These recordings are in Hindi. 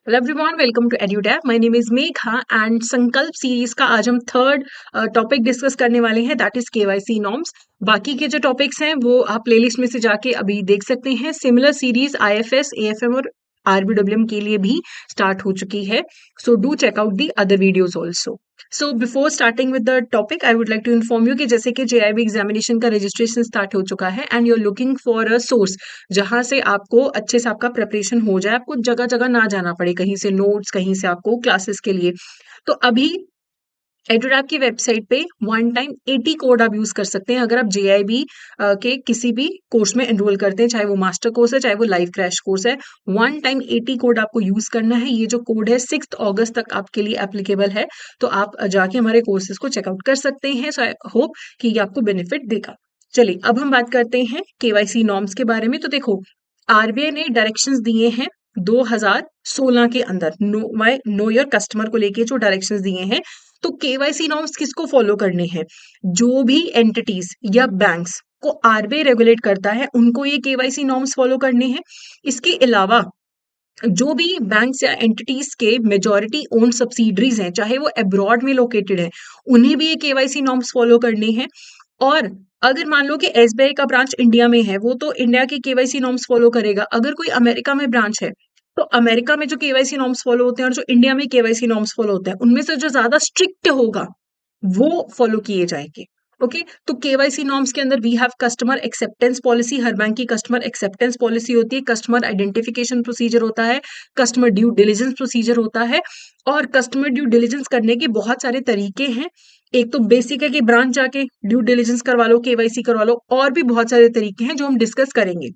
Hello everyone, welcome to EduTap. My name is Megha and Sankalp series का आज हम थर्ड टॉपिक डिस्कस करने वाले हैं, दैट इज केवाईसी नॉर्म्स। बाकी के जो टॉपिक्स हैं वो आप प्लेलिस्ट में से जाके अभी देख सकते हैं। सिमिलर सीरीज आईएफएस, एएफएम और आरबीडब्ल्यूएम के लिए भी स्टार्ट हो चुकी है, so do check out the other videos also. So before starting with the topic I would like to inform you कि जैसे कि जेआईबी एग्जामिनेशन का रजिस्ट्रेशन स्टार्ट हो चुका है and you are looking for a source जहां से आपको अच्छे से आपका प्रिपरेशन हो जाए, आपको जगह जगह ना जाना पड़े, कहीं से नोट्स, कहीं से आपको क्लासेस के लिए। तो अभी एडुडैप की वेबसाइट पे वन टाइम 80 कोड आप यूज कर सकते हैं अगर आप जेआईबी के किसी भी कोर्स में एनरोल करते हैं, चाहे वो मास्टर कोर्स है चाहे वो लाइव क्रैश कोर्स है। वन टाइम 80 कोड आपको यूज करना है। ये जो कोड है 6 अगस्त तक आपके लिए एप्लीकेबल है, तो आप जाके हमारे कोर्सेज को चेकआउट कर सकते हैं। सो आई होप कि ये आपको बेनिफिट देगा। चलिए अब हम बात करते हैं केवाईसी नॉर्म्स के बारे में। तो देखो, आरबीआई ने डायरेक्शंस दिए हैं 2016 के अंदर नो योर कस्टमर को लेके जो डायरेक्शंस दिए हैं। तो केवाईसी नॉर्म्स किसको फॉलो करने हैं? जो भी एंटिटीज या बैंक्स को आरबीआई रेगुलेट करता है उनको ये केवाईसी नॉर्म्स फॉलो करने हैं। इसके अलावा जो भी बैंक्स या एंटिटीज के मेजॉरिटी ओन सब्सिडरीज हैं, चाहे वो अब्रॉड में लोकेटेड है, उन्हें भी ये केवाईसी नॉर्म्स फॉलो करने हैं। और अगर मान लो कि एसबीआई का ब्रांच इंडिया में है, वो तो इंडिया के केवाईसी नॉर्म्स फॉलो करेगा। अगर कोई अमेरिका में ब्रांच है, तो अमेरिका में जो केवाईसी नॉर्म्स फॉलो होते हैं और जो इंडिया में केवाईसी नॉर्म्स फॉलो होते हैं, उनमें से जो ज्यादा स्ट्रिक्ट होगा वो फॉलो किए जाएंगे। ओके, तो केवाईसी नॉर्म्स के अंदर we have customer acceptance policy. हर बैंक की कस्टमर एक्सेप्टेंस पॉलिसी होती है, कस्टमर आइडेंटिफिकेशन प्रोसीजर होता है, कस्टमर ड्यू डिलिजेंस प्रोसीजर होता है। और कस्टमर ड्यू डिलिजेंस करने के बहुत सारे तरीके हैं। एक तो बेसिक है कि ब्रांच जाके ड्यू डिलिजेंस करवा लो, केवाईसी करवा लो, और भी बहुत सारे तरीके हैं जो हम डिस्कस करेंगे।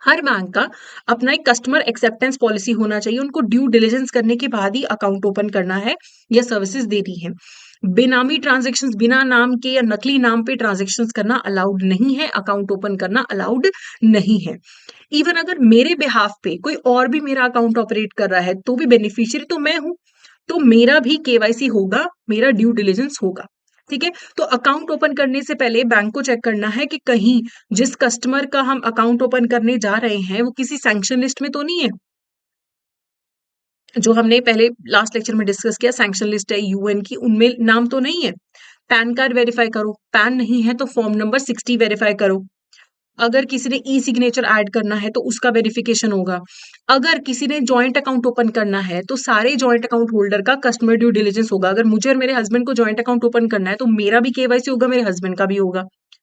हर बैंक का अपना एक कस्टमर एक्सेप्टेंस पॉलिसी होना चाहिए। उनको ड्यू डिलिजेंस करने के बाद ही अकाउंट ओपन करना है या सर्विसेज देनी है। बेनामी ट्रांजैक्शंस, बिना नाम के या नकली नाम पे ट्रांजैक्शंस करना अलाउड नहीं है, अकाउंट ओपन करना अलाउड नहीं है। इवन अगर मेरे बिहाफ पे कोई और भी मेरा अकाउंट ऑपरेट कर रहा है, तो भी बेनिफिशियरी तो मैं हूं, तो मेरा भी केवाईसी होगा, मेरा ड्यू डिलिजेंस होगा। ठीक है, तो अकाउंट ओपन करने से पहले बैंक को चेक करना है कि कहीं जिस कस्टमर का हम अकाउंट ओपन करने जा रहे हैं वो किसी सैंक्शन लिस्ट में तो नहीं है। जो हमने पहले लास्ट लेक्चर में डिस्कस किया, सैंक्शन लिस्ट है यूएन की, उनमें नाम तो नहीं है। पैन कार्ड वेरीफाई करो, पैन नहीं है तो फॉर्म नंबर 60 वेरीफाई करो। अगर किसी ने ई सिग्नेचर ऐड करना है तो उसका वेरिफिकेशन होगा। अगर किसी ने जॉइंट अकाउंट ओपन करना है तो सारे जॉइंट अकाउंट होल्डर का कस्टमर ड्यू डिलिजेंस होगा। अगर मुझे और मेरे हस्बैंड को जॉइंट अकाउंट ओपन करना है तो मेरा भी केवाईसी होगा, मेरे हस्बैंड का भी होगा।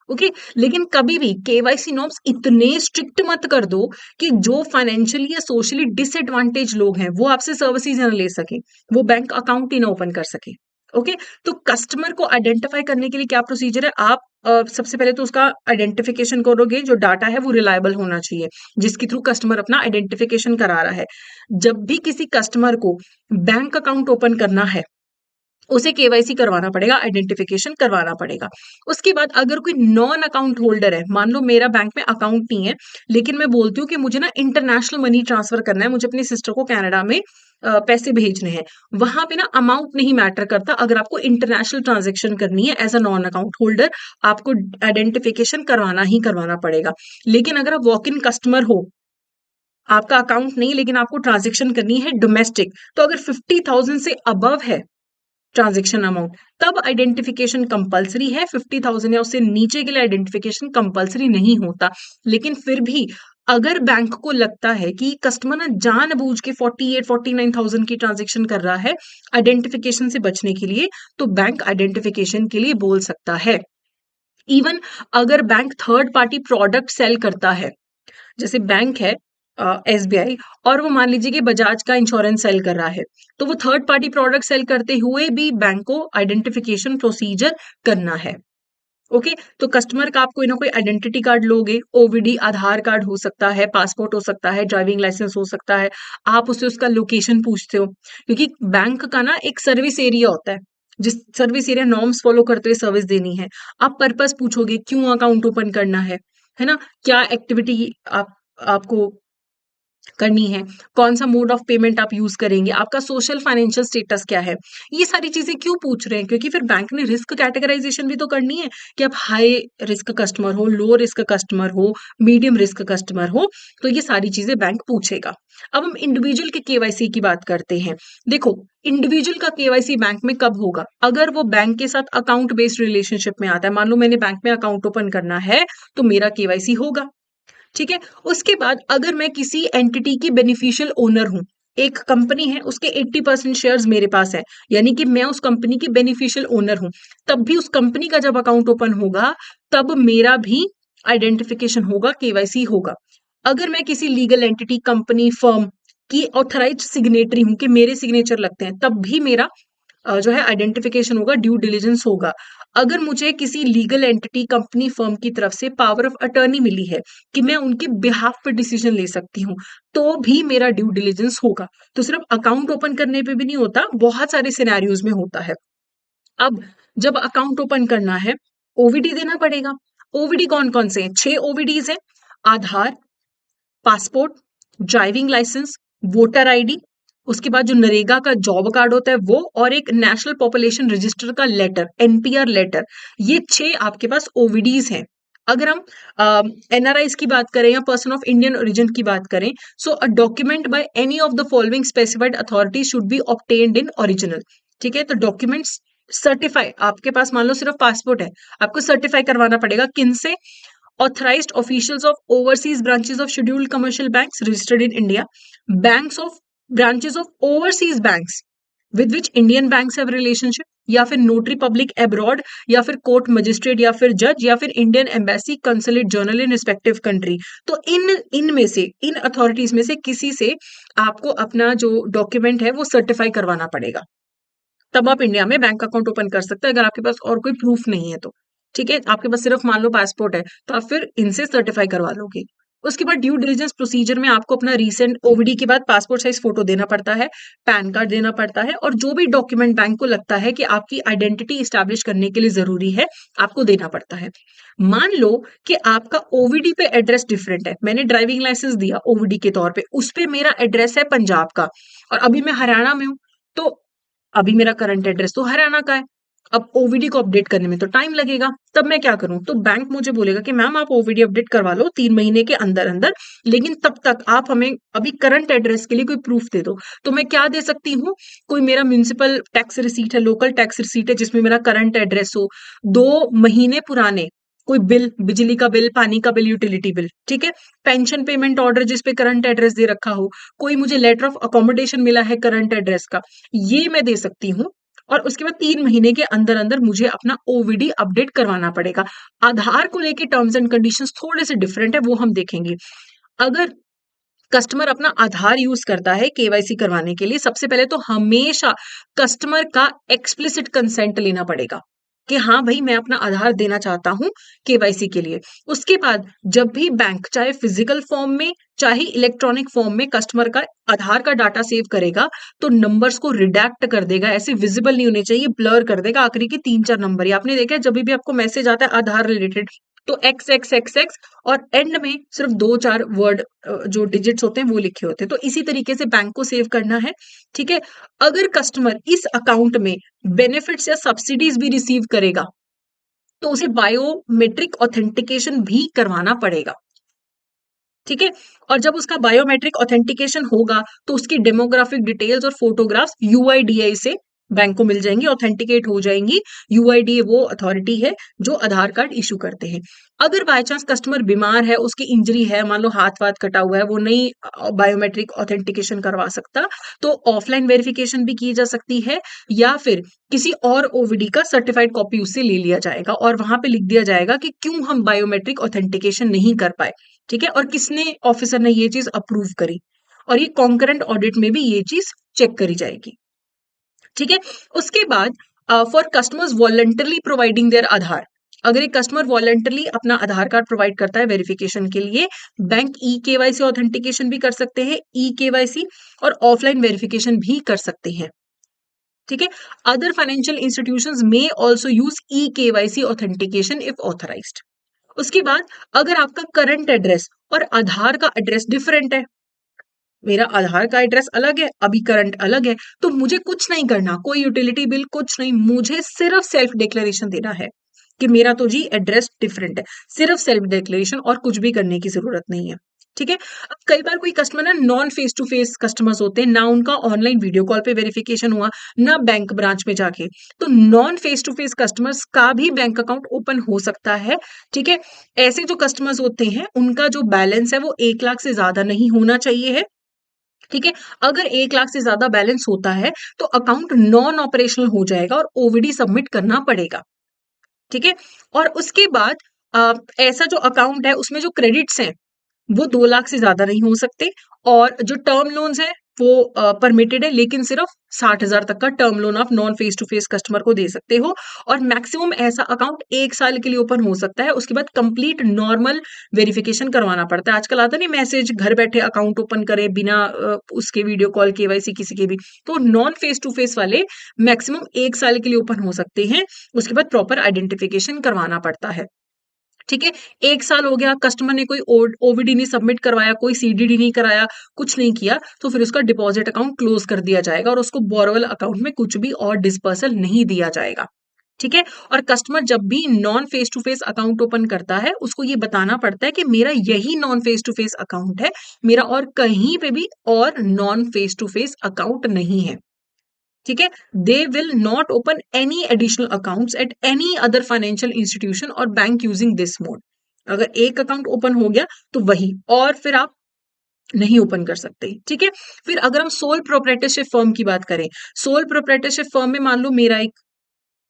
ओके, लेकिन कभी भी केवाईसी नॉर्म्स इतने स्ट्रिक्ट मत कर दो कि जो फाइनेंशियली या सोशली डिसएडवांटेज लोग हैं वो आपसे सर्विसेज ना ले सके, वो बैंक अकाउंट ही ना ओपन कर सके। ओके, तो कस्टमर को आइडेंटिफाई करने के लिए क्या प्रोसीजर है? आप सबसे पहले तो उसका आइडेंटिफिकेशन करोगे। जो डाटा है वो रिलायबल होना चाहिए, जिसके थ्रू कस्टमर अपना आइडेंटिफिकेशन करा रहा है। जब भी किसी कस्टमर को बैंक अकाउंट ओपन करना है, उसे केवाईसी करवाना पड़ेगा, आइडेंटिफिकेशन करवाना पड़ेगा। उसके बाद अगर कोई नॉन अकाउंट होल्डर है, मान लो मेरा बैंक में अकाउंट नहीं है, लेकिन मैं बोलती हूँ कि मुझे ना इंटरनेशनल मनी ट्रांसफर करना है, मुझे अपनी सिस्टर को कनाडा में पैसे भेजने हैं। वहां पे ना अमाउंट नहीं मैटर करता। अगर आपको इंटरनेशनल ट्रांजेक्शन करनी है as a non account holder, आपको आइडेंटिफिकेशन करवाना ही करवाना पड़ेगा। लेकिन अगर आप वॉक इन कस्टमर हो, आपका अकाउंट नहीं लेकिन आपको ट्रांजेक्शन करनी है डोमेस्टिक, तो अगर 50,000 से अबव है ट्रांजेक्शन अमाउंट, तब आइडेंटिफिकेशन कंपलसरी है। 50,000 या उससे नीचे के लिए आइडेंटिफिकेशन कंपलसरी नहीं होता। लेकिन फिर भी अगर बैंक को लगता है कि कस्टमर ना जानबूझ के 48-49,000 की ट्रांजेक्शन कर रहा है आइडेंटिफिकेशन से बचने के लिए, तो बैंक आइडेंटिफिकेशन के लिए बोल सकता है। इवन अगर bank third party product sell करता है, जैसे बैंक है एसबीआई, और वो मान लीजिए कि बजाज का इंश्योरेंस सेल कर रहा है, तो वो थर्ड पार्टी प्रोडक्ट सेल करते हुए भी बैंक को आइडेंटिफिकेशन प्रोसीजर करना है। ओके, तो कस्टमर का आप कोई ना कोई आइडेंटिटी कार्ड लोगे, ओवीडी आधार कार्ड हो सकता है, पासपोर्ट हो सकता है, ड्राइविंग लाइसेंस हो सकता है। आप उससे उसका लोकेशन पूछते हो, क्योंकि बैंक का ना एक सर्विस एरिया होता है, जिस सर्विस एरिया नॉर्म्स फॉलो करते हुए सर्विस देनी है। आप पर्पस पूछोगे, क्यों अकाउंट ओपन करना है ना, क्या एक्टिविटी आप आपको करनी है, कौन सा मोड ऑफ पेमेंट आप यूज करेंगे, आपका सोशल फाइनेंशियल स्टेटस क्या है। ये सारी चीजें क्यों पूछ रहे हैं? क्योंकि फिर बैंक ने रिस्क कैटेगराइजेशन भी तो करनी है कि आप हाई रिस्क कस्टमर हो, लो रिस्क कस्टमर हो, मीडियम रिस्क कस्टमर हो। तो ये सारी चीजें बैंक पूछेगा। अब हम इंडिविजुअल के केवाईसी की बात करते हैं। देखो, इंडिविजुअल का केवाईसी बैंक में कब होगा? अगर वो बैंक के साथ अकाउंट बेस्ड रिलेशनशिप में आता है। मान लो मैंने बैंक में अकाउंट ओपन करना है, तो मेरा केवाईसी होगा। ठीक है। उसके बाद अगर मैं किसी एंटिटी की बेनिफिशियल ओनर हूं, एक कंपनी है, उसके 80% शेयर्स मेरे पास है, यानी कि मैं उस कंपनी की बेनिफिशियल ओनर हूं, तब भी उस कंपनी का जब अकाउंट ओपन होगा, तब मेरा भी आइडेंटिफिकेशन होगा, केवाईसी होगा। अगर मैं किसी लीगल एंटिटी, कंपनी, फर्म की ऑथराइज्ड सिग्नेटरी हूं कि मेरे सिग्नेचर लगते हैं, तब भी मेरा जो है आइडेंटिफिकेशन होगा, ड्यू डिलिजेंस होगा। अगर मुझे किसी लीगल एंटिटी, कंपनी, फर्म की तरफ से पावर ऑफ अटर्नी मिली है कि मैं उनके बिहाफ पे डिसीजन ले सकती हूँ, तो भी मेरा ड्यू डिलिजेंस होगा। तो सिर्फ अकाउंट ओपन करने पे भी नहीं होता, बहुत सारे सिनेरियोज में होता है। अब जब अकाउंट ओपन करना है, ओवीडी देना पड़ेगा। ओवीडी कौन कौन से हैं? 6 ओवीडीज हैं। Aadhaar, passport, driving licence, voter ID, उसके बाद जो नरेगा का जॉब कार्ड होता है वो, और एक नेशनल पॉपुलेशन रजिस्टर का लेटर, एनपीआर लेटर। ये 6 आपके पास ओवीडीज हैं। अगर हम एनआरआईज की बात करें या पर्सन ऑफ इंडियन ओरिजिन की बात करें, so a document by any of the following specified authority should be obtained in original. ठीक है, तो डॉक्यूमेंट्स सर्टिफाई, आपके पास मान लो सिर्फ पासपोर्ट है, आपको सर्टिफाई करवाना पड़ेगा किन से? authorized officials of overseas branches of scheduled commercial banks registered in India, banks of branches of overseas banks with which Indian banks have relationship, या फिर नोटरी पब्लिक अब्रॉड, या फिर कोर्ट मजिस्ट्रेट, या फिर जज, या फिर Indian embassy consulate general in respective country. तो इनमें से, इन अथॉरिटीज में से किसी से आपको अपना जो डॉक्यूमेंट है वो सर्टिफाई करवाना पड़ेगा, तब आप इंडिया में बैंक अकाउंट ओपन कर सकते हैं, अगर आपके पास और कोई प्रूफ नहीं है तो। ठीक है, आपके पास सिर्फ मान लो पासपोर्ट है, तो आप फिर इनसे सर्टिफाई करवा लोगे। उसके बाद ड्यू डिलिजेंस प्रोसीजर में आपको अपना रीसेंट ओवीडी के बाद पासपोर्ट साइज फोटो देना पड़ता है, पैन कार्ड देना पड़ता है, और जो भी डॉक्यूमेंट बैंक को लगता है कि आपकी आइडेंटिटी स्टैब्लिश करने के लिए जरूरी है, आपको देना पड़ता है। मान लो कि आपका ओवीडी पे एड्रेस डिफरेंट है, मैंने ड्राइविंग लाइसेंस दिया ओवीडी के तौर पे, उस पे मेरा एड्रेस है पंजाब का, और अभी मैं हरियाणा में हूँ, तो अभी मेरा करंट एड्रेस तो हरियाणा का है। अब ओवीडी को अपडेट करने में तो टाइम लगेगा, तब मैं क्या करूं? तो बैंक मुझे बोलेगा कि मैम आप ओवीडी अपडेट करवा लो 3 महीने के अंदर अंदर, लेकिन तब तक आप हमें अभी करंट एड्रेस के लिए कोई प्रूफ दे दो। तो मैं क्या दे सकती हूँ? कोई मेरा म्युनिसिपल टैक्स रिसीट है, लोकल टैक्स रिसीट है, जिसमें मेरा करंट एड्रेस हो, 2 महीने पुराने कोई बिल, बिजली का बिल, पानी का बिल, यूटिलिटी बिल, ठीक है, पेंशन पेमेंट ऑर्डर जिसपे करंट एड्रेस दे रखा हो, कोई मुझे लेटर ऑफ अकोमोडेशन मिला है करंट एड्रेस का, ये मैं दे सकती हूँ। और उसके बाद 3 महीने के अंदर अंदर मुझे अपना ओवीडी अपडेट करवाना पड़ेगा। आधार को लेके टर्म्स एंड कंडीशंस थोड़े से डिफरेंट है, वो हम देखेंगे। अगर कस्टमर अपना आधार यूज करता है केवाईसी करवाने के लिए, सबसे पहले तो हमेशा कस्टमर का एक्सप्लिसिट कंसेंट लेना पड़ेगा कि हाँ भाई मैं अपना आधार देना चाहता हूं केवाईसी के लिए। उसके बाद जब भी बैंक चाहे फिजिकल फॉर्म में चाहे इलेक्ट्रॉनिक फॉर्म में कस्टमर का आधार का डाटा सेव करेगा, तो नंबर्स को रिडैक्ट कर देगा, ऐसे विजिबल नहीं होने चाहिए, ब्लर कर देगा आखिरी के 3-4 नंबर। ये आपने देखा है जब भी आपको मैसेज आता है आधार रिलेटेड, तो एक्स एक्स एक्स एक्स, और एंड में सिर्फ 2-4 वर्ड जो डिजिट्स होते हैं वो लिखे होते हैं। तो इसी तरीके से बैंक को सेव करना है। ठीक है, अगर कस्टमर इस अकाउंट में बेनिफिट्स या सब्सिडीज भी रिसीव करेगा, तो उसे बायोमेट्रिक ऑथेंटिकेशन भी करवाना पड़ेगा। ठीक है, और जब उसका बायोमेट्रिक ऑथेंटिकेशन होगा, तो उसकी डेमोग्राफिक डिटेल्स और फोटोग्राफ्स यूआईडीआई से बैंक को मिल जाएंगी, ऑथेंटिकेट हो जाएंगी। यूआईडीए वो अथॉरिटी है जो आधार कार्ड इशू करते हैं। अगर बाय चांस कस्टमर बीमार है, उसकी इंजरी है, मान लो हाथ वाथ कटा हुआ है, वो नहीं बायोमेट्रिक ऑथेंटिकेशन करवा सकता, तो ऑफलाइन वेरिफिकेशन भी की जा सकती है, या फिर किसी और ओवीडी का सर्टिफाइड कॉपी उससे ले लिया जाएगा, और वहां पे लिख दिया जाएगा कि क्यों हम बायोमेट्रिक ऑथेंटिकेशन नहीं कर पाए। ठीक है, और किसने, ऑफिसर ने ये चीज अप्रूव करी, और ये कॉन्करेंट ऑडिट में भी ये चीज चेक करी जाएगी। ठीक है, उसके बाद for customers voluntarily providing their Aadhaar, अगर एक कस्टमर वॉलंटरली अपना आधार कार्ड प्रोवाइड करता है वेरिफिकेशन के लिए, बैंक ई केवाईसी ऑथेंटिकेशन भी कर सकते हैं, ई केवाईसी, और ऑफलाइन वेरिफिकेशन भी कर सकते हैं। ठीक है, other financial institutions may also use e KYC authentication if authorised. उसके बाद अगर आपका करंट एड्रेस और आधार का एड्रेस डिफरेंट है, मेरा आधार का एड्रेस अलग है, अभी करंट अलग है, तो मुझे कुछ नहीं करना, कोई यूटिलिटी बिल कुछ नहीं, मुझे सिर्फ सेल्फ डिक्लेरेशन देना है कि मेरा तो जी एड्रेस डिफरेंट है, सिर्फ सेल्फ डिक्लेरेशन और कुछ भी करने की जरूरत नहीं है। ठीक है। अब कई बार कोई कस्टमर ना non face to face customers होते हैं, ना उनका ऑनलाइन वीडियो कॉल पे वेरिफिकेशन हुआ, ना बैंक ब्रांच में जाके, तो non face to face customers का भी बैंक अकाउंट ओपन हो सकता है। ठीक है। ऐसे जो कस्टमर्स होते हैं उनका जो बैलेंस है वो 1 लाख से ज्यादा नहीं होना चाहिए है। ठीक है। अगर 1 लाख से ज्यादा बैलेंस होता है तो अकाउंट नॉन ऑपरेशनल हो जाएगा और ओवीडी सबमिट करना पड़ेगा। ठीक है। और उसके बाद ऐसा जो अकाउंट है उसमें जो क्रेडिट्स हैं वो 2 लाख से ज्यादा नहीं हो सकते, और जो टर्म लोन्स हैं वो परमिटेड है, लेकिन सिर्फ 60,000 तक का टर्म लोन आप non face to face customer को दे सकते हो। और मैक्सिमम ऐसा अकाउंट 1 साल के लिए ओपन हो सकता है, उसके बाद कंप्लीट नॉर्मल वेरिफिकेशन करवाना पड़ता है। आजकल आता नहीं मैसेज, घर बैठे अकाउंट ओपन करे बिना उसके वीडियो कॉल केवाईसी किसी के भी, तो नॉन फेस टू फेस वाले मैक्सिमम 1 साल के लिए ओपन हो सकते हैं, उसके बाद प्रॉपर आइडेंटिफिकेशन करवाना पड़ता है। ठीक है। 1 साल हो गया, कस्टमर ने कोई ओवीडी नहीं सबमिट करवाया, कोई सीडीडी नहीं कराया, कुछ नहीं किया, तो फिर उसका डिपॉजिट अकाउंट क्लोज कर दिया जाएगा और उसको बोरोवेल अकाउंट में कुछ भी और डिस्पर्सल नहीं दिया जाएगा। ठीक है। और कस्टमर जब भी non face to face account open करता है उसको ये बताना पड़ता है कि मेरा यही non face to face account है, मेरा और कहीं पे भी और non face to face account नहीं है। ठीक है। They will not open any additional accounts at any other financial institution or bank using this mode. अगर एक अकाउंट ओपन हो गया तो वही, और फिर आप नहीं ओपन कर सकते। ठीक है। फिर अगर हम सोल प्रोप्राइटरशिप फर्म की बात करें, सोल प्रोप्राइटरशिप फर्म में मान लो मेरा एक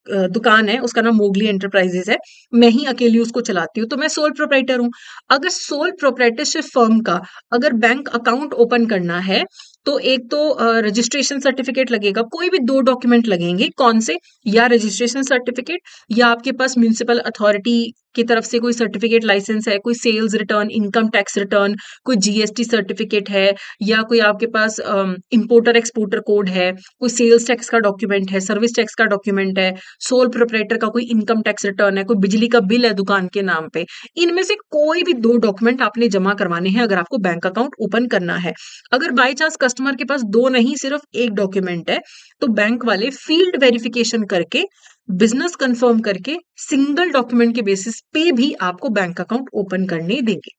दुकान है, उसका नाम मोगली एंटरप्राइजेस है, मैं ही अकेली उसको चलाती हूँ, तो मैं सोल प्रोप्राइटर हूँ। अगर सोल प्रोप्राइटरशिप फर्म का अगर बैंक अकाउंट ओपन करना है तो एक तो रजिस्ट्रेशन सर्टिफिकेट लगेगा, कोई भी 2 डॉक्यूमेंट लगेंगे। कौन से? या रजिस्ट्रेशन सर्टिफिकेट, या आपके पास म्युनिसिपल अथॉरिटी की तरफ से कोई सर्टिफिकेट लाइसेंस है, कोई sales return, income tax return, कोई जीएसटी सर्टिफिकेट है, या कोई आपके पास इंपोर्टर एक्सपोर्टर कोड है, कोई सेल्स टैक्स का डॉक्यूमेंट है, सर्विस टैक्स का डॉक्यूमेंट है, सोल प्रोप्राइटर का कोई इनकम टैक्स रिटर्न है, कोई बिजली का बिल है दुकान के नाम पे। इनमें से कोई भी 2 डॉक्यूमेंट आपने जमा करवाने हैं अगर आपको बैंक अकाउंट ओपन करना है। अगर बाई चांस कस्टमर के पास 2 नहीं सिर्फ 1 डॉक्यूमेंट है, तो बैंक वाले फील्ड वेरिफिकेशन करके, बिजनेस कंफर्म करके, सिंगल डॉक्यूमेंट के बेसिस पे भी आपको बैंक अकाउंट ओपन करने देंगे।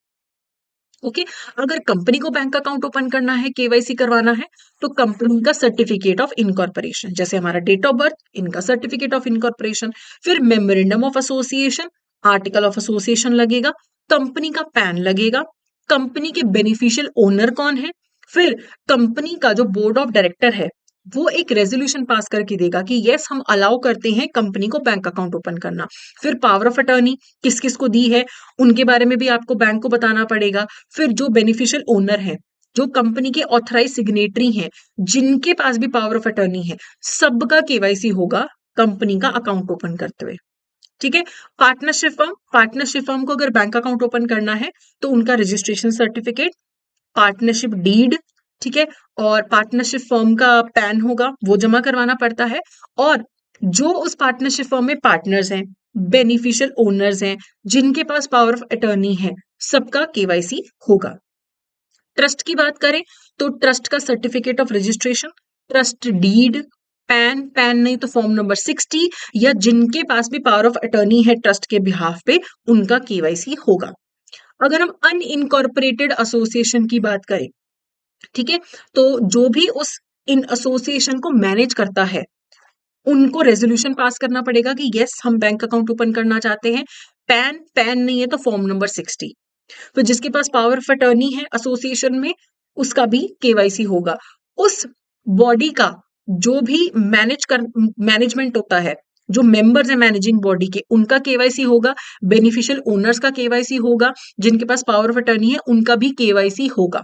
ओके। अगर कंपनी को बैंक अकाउंट ओपन करना है, केवाईसी करवाना है, तो कंपनी का सर्टिफिकेट ऑफ इनकॉर्पोरेशन, जैसे हमारा डेट ऑफ बर्थ, इनका सर्टिफिकेट ऑफ इनकॉर्पोरेशन, फिर memorandum of association, article of association लगेगा, कंपनी का पैन लगेगा, कंपनी के बेनिफिशियल ओनर कौन है, फिर कंपनी का जो बोर्ड ऑफ डायरेक्टर है वो एक रेजोल्यूशन पास करके देगा कि यस हम अलाउ करते हैं कंपनी को बैंक अकाउंट ओपन करना। फिर पावर ऑफ अटर्नी किस किस को दी है उनके बारे में भी आपको बैंक को बताना पड़ेगा। फिर जो बेनिफिशियल ओनर है, जो कंपनी के ऑथराइज सिग्नेटरी हैं, जिनके पास भी पावर ऑफ अटर्नी है, सबका केवाईसी होगा कंपनी का अकाउंट ओपन करते हुए। ठीक है। पार्टनरशिप फर्म को अगर बैंक अकाउंट ओपन करना है तो उनका रजिस्ट्रेशन सर्टिफिकेट, पार्टनरशिप डीड, ठीक है, और पार्टनरशिप फर्म का पैन होगा, वो जमा करवाना पड़ता है। और जो उस पार्टनरशिप फर्म में पार्टनर्स हैं, बेनिफिशियल ओनर्स हैं, जिनके पास पावर ऑफ अटर्नी है, सबका केवाईसी होगा। ट्रस्ट की बात करें तो ट्रस्ट का certificate of registration, trust deed, PAN नहीं तो फॉर्म नंबर 60, या जिनके पास भी पावर ऑफ अटर्नी है ट्रस्ट के बिहाफ पे, उनका केवाईसी होगा। अगर हम अनइनकॉर्पोरेटेड एसोसिएशन की बात करें, ठीक है, तो जो भी उस इन एसोसिएशन को मैनेज करता है उनको रेजोल्यूशन पास करना पड़ेगा कि यस हम बैंक अकाउंट ओपन करना चाहते हैं। पैन नहीं है तो फॉर्म नंबर 60। फिर जिसके पास पावर ऑफ अटर्नी है एसोसिएशन में, उसका भी केवाईसी होगा। उस बॉडी का जो भी मैनेजमेंट होता है, जो मेंबर्स है मैनेजिंग बॉडी के, उनका केवाईसी होगा। बेनिफिशियल ओनर्स का केवाईसी होगा, जिनके पास पावर ऑफ अटर्नी है उनका भी केवाईसी होगा।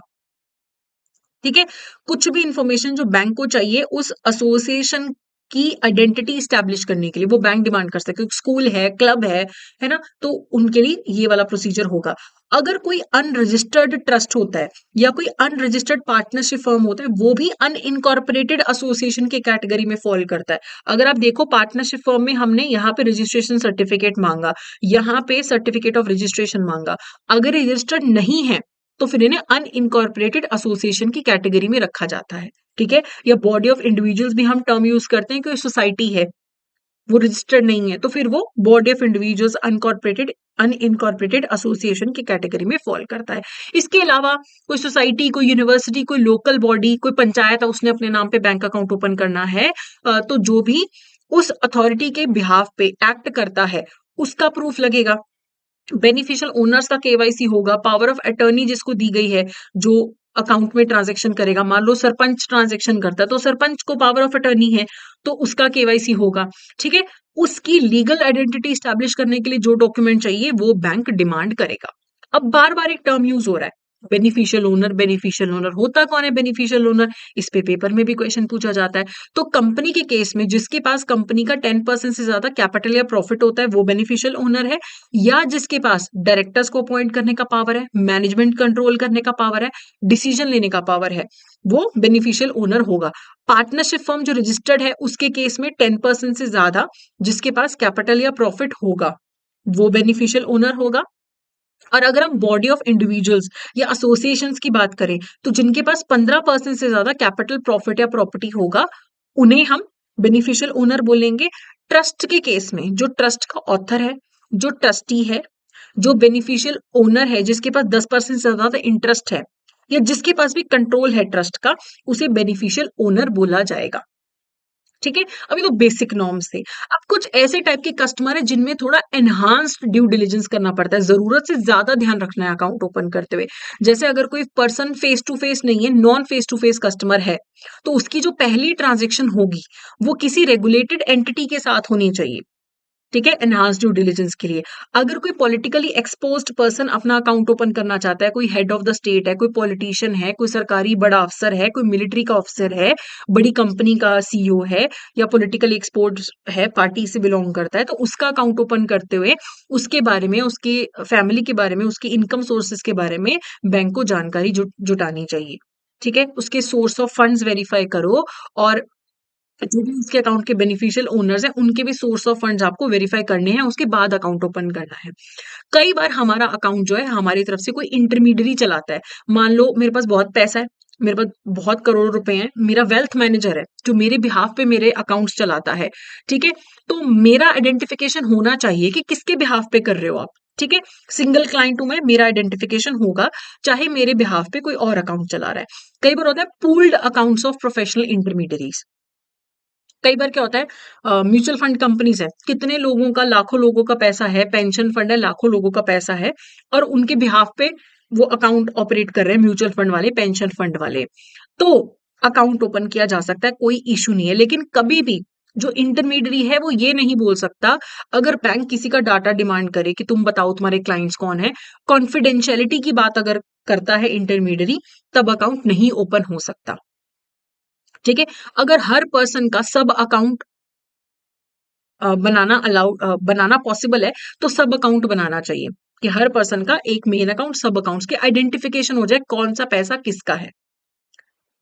ठीक है। कुछ भी इंफॉर्मेशन जो बैंक को चाहिए उस एसोसिएशन की आइडेंटिटी स्टैब्लिश करने के लिए, वो बैंक डिमांड कर सकते हैं। स्कूल है, क्लब है ना, तो उनके लिए ये वाला प्रोसीजर होगा। अगर कोई अनरजिस्टर्ड ट्रस्ट होता है या कोई अनरजिस्टर्ड पार्टनरशिप फर्म होता है, वो भी अनइनकॉर्पोरेटेड एसोसिएशन के कैटेगरी में फॉल करता है। अगर आप देखो पार्टनरशिप फर्म में हमने यहाँ पे रजिस्ट्रेशन सर्टिफिकेट मांगा, यहाँ पे सर्टिफिकेट ऑफ रजिस्ट्रेशन मांगा, अगर रजिस्टर्ड नहीं है तो फिर इन्हें अनइनकॉर्पोरेटेड एसोसिएशन की कैटेगरी में रखा जाता है। ठीक है, या बॉडी ऑफ इंडिविजुअल्स भी हम टर्म यूज करते हैं कि सोसाइटी है, वो रजिस्टर्ड नहीं है, तो फिर वो body of individuals unincorporated association की कैटेगरी में फॉल करता है। इसके अलावा कोई सोसाइटी, कोई यूनिवर्सिटी, कोई लोकल बॉडी, कोई पंचायत है, उसने अपने नाम पे बैंक अकाउंट ओपन करना है, तो जो भी उस अथॉरिटी के बिहाफ पे एक्ट करता है उसका प्रूफ लगेगा। बेनिफिशियल ओनर्स का केवाईसी होगा, पावर ऑफ अटर्नी जिसको दी गई है, जो अकाउंट में ट्रांजैक्शन करेगा। मान लो सरपंच ट्रांजैक्शन करता है तो सरपंच को पावर ऑफ अटर्नी है, तो उसका केवाईसी होगा। ठीक है, उसकी लीगल आइडेंटिटी स्टैब्लिश करने के लिए जो डॉक्यूमेंट चाहिए वो बैंक डिमांड करेगा। अब बार बार एक टर्म यूज हो रहा है, बेनिफिशियल ओनर। बेनिफिशियल ओनर होता कौन है? बेनिफिशियल ओनर, इस पे पेपर में भी क्वेश्चन पूछा जाता है। तो कंपनी के केस में जिसके पास कंपनी का 10% से ज्यादा कैपिटल या प्रॉफिट होता है वो बेनिफिशियल ओनर है, या जिसके पास डायरेक्टर्स को अपॉइंट करने का पावर है, मैनेजमेंट कंट्रोल करने का पावर है, डिसीजन लेने का पावर है, वो बेनिफिशियल ओनर होगा। पार्टनरशिप फर्म जो रजिस्टर्ड है उसके केस में 10% से ज्यादा जिसके पास कैपिटल या प्रॉफिट होगा वो बेनिफिशियल ओनर होगा। और अगर हम बॉडी ऑफ इंडिविजुअल्स या एसोसिएशंस की बात करें, तो जिनके पास 15% से ज्यादा कैपिटल, प्रॉफिट या प्रॉपर्टी होगा उन्हें हम बेनिफिशियल ओनर बोलेंगे। ट्रस्ट के केस में जो ट्रस्ट का ऑथर है, जो ट्रस्टी है, जो बेनिफिशियल ओनर है, जिसके पास 10% से ज्यादा इंटरेस्ट है, या जिसके पास भी कंट्रोल है ट्रस्ट का, उसे बेनिफिशियल ओनर बोला जाएगा। ठीक है, अभी तो बेसिक नॉर्म्स थे। अब कुछ ऐसे टाइप के कस्टमर है जिनमें थोड़ा एनहांस्ड ड्यू डिलिजेंस करना पड़ता है, जरूरत से ज्यादा ध्यान रखना है अकाउंट ओपन करते हुए। जैसे अगर कोई पर्सन फेस टू फेस नहीं है, non face to face customer है, तो उसकी जो पहली ट्रांजेक्शन होगी वो किसी रेगुलेटेड एंटिटी के साथ होनी चाहिए। ठीक है, एनहांस ड्यू डिलिजेंस के लिए। अगर कोई पॉलिटिकली एक्सपोज्ड पर्सन अपना अकाउंट ओपन करना चाहता है, कोई हेड ऑफ द स्टेट है, कोई पॉलिटिशियन है, कोई सरकारी बड़ा अफसर है, कोई मिलिट्री का अफसर है, बड़ी कंपनी का सीईओ है, या पॉलिटिकली एक्सपोज्ड है, पार्टी से बिलोंग करता है, तो उसका अकाउंट ओपन करते हुए उसके बारे में, उसके फैमिली के बारे में, उसके इनकम सोर्सेज के बारे में बैंक को जानकारी जुटानी चाहिए। ठीक है, उसके सोर्स ऑफ फंड्स वेरीफाई करो, और जो भी उसके अकाउंट के बेनिफिशियल ओनर्स हैं उनके भी सोर्स ऑफ फंड्स आपको वेरीफाई करने हैं, उसके बाद अकाउंट ओपन करना है। कई बार हमारा अकाउंट जो है हमारी तरफ से कोई इंटरमीडियरी चलाता है। मान लो मेरे पास बहुत पैसा है, मेरे पास बहुत करोड़ों रुपए हैं, मेरा वेल्थ मैनेजर है जो मेरे बिहाफ पे मेरे अकाउंट्स चलाता है। ठीक है, तो मेरा आइडेंटिफिकेशन होना चाहिए कि किसके बिहाफ पे कर रहे हो आप। ठीक है, सिंगल क्लाइंट हूं मैं, मेरा आइडेंटिफिकेशन होगा, चाहे मेरे बिहाफ पे कोई और अकाउंट चला रहा है। कई बार होता है pooled accounts of professional intermediaries. कई बार क्या होता है, म्यूचुअल फंड कंपनीज है, कितने लोगों का, लाखों लोगों का पैसा है, पेंशन फंड है, लाखों लोगों का पैसा है, और उनके बिहाफ पे वो अकाउंट ऑपरेट कर रहे हैं, म्यूचुअल फंड वाले, पेंशन फंड वाले। तो अकाउंट ओपन किया जा सकता है, कोई इशू नहीं है। लेकिन कभी भी जो इंटरमीडियरी है वो ये नहीं बोल सकता, अगर बैंक किसी का डाटा डिमांड करे कि तुम बताओ तुम्हारे क्लाइंट्स कौन है, कॉन्फिडेंशियलिटी की बात अगर करता है इंटरमीडियरी, तब अकाउंट नहीं ओपन हो सकता। ठीक है, अगर हर पर्सन का सब अकाउंट बनाना पॉसिबल है, तो सब अकाउंट बनाना चाहिए कि हर पर्सन का एक मेन अकाउंट, सब अकाउंट्स के आइडेंटिफिकेशन हो जाए, कौन सा पैसा किसका है।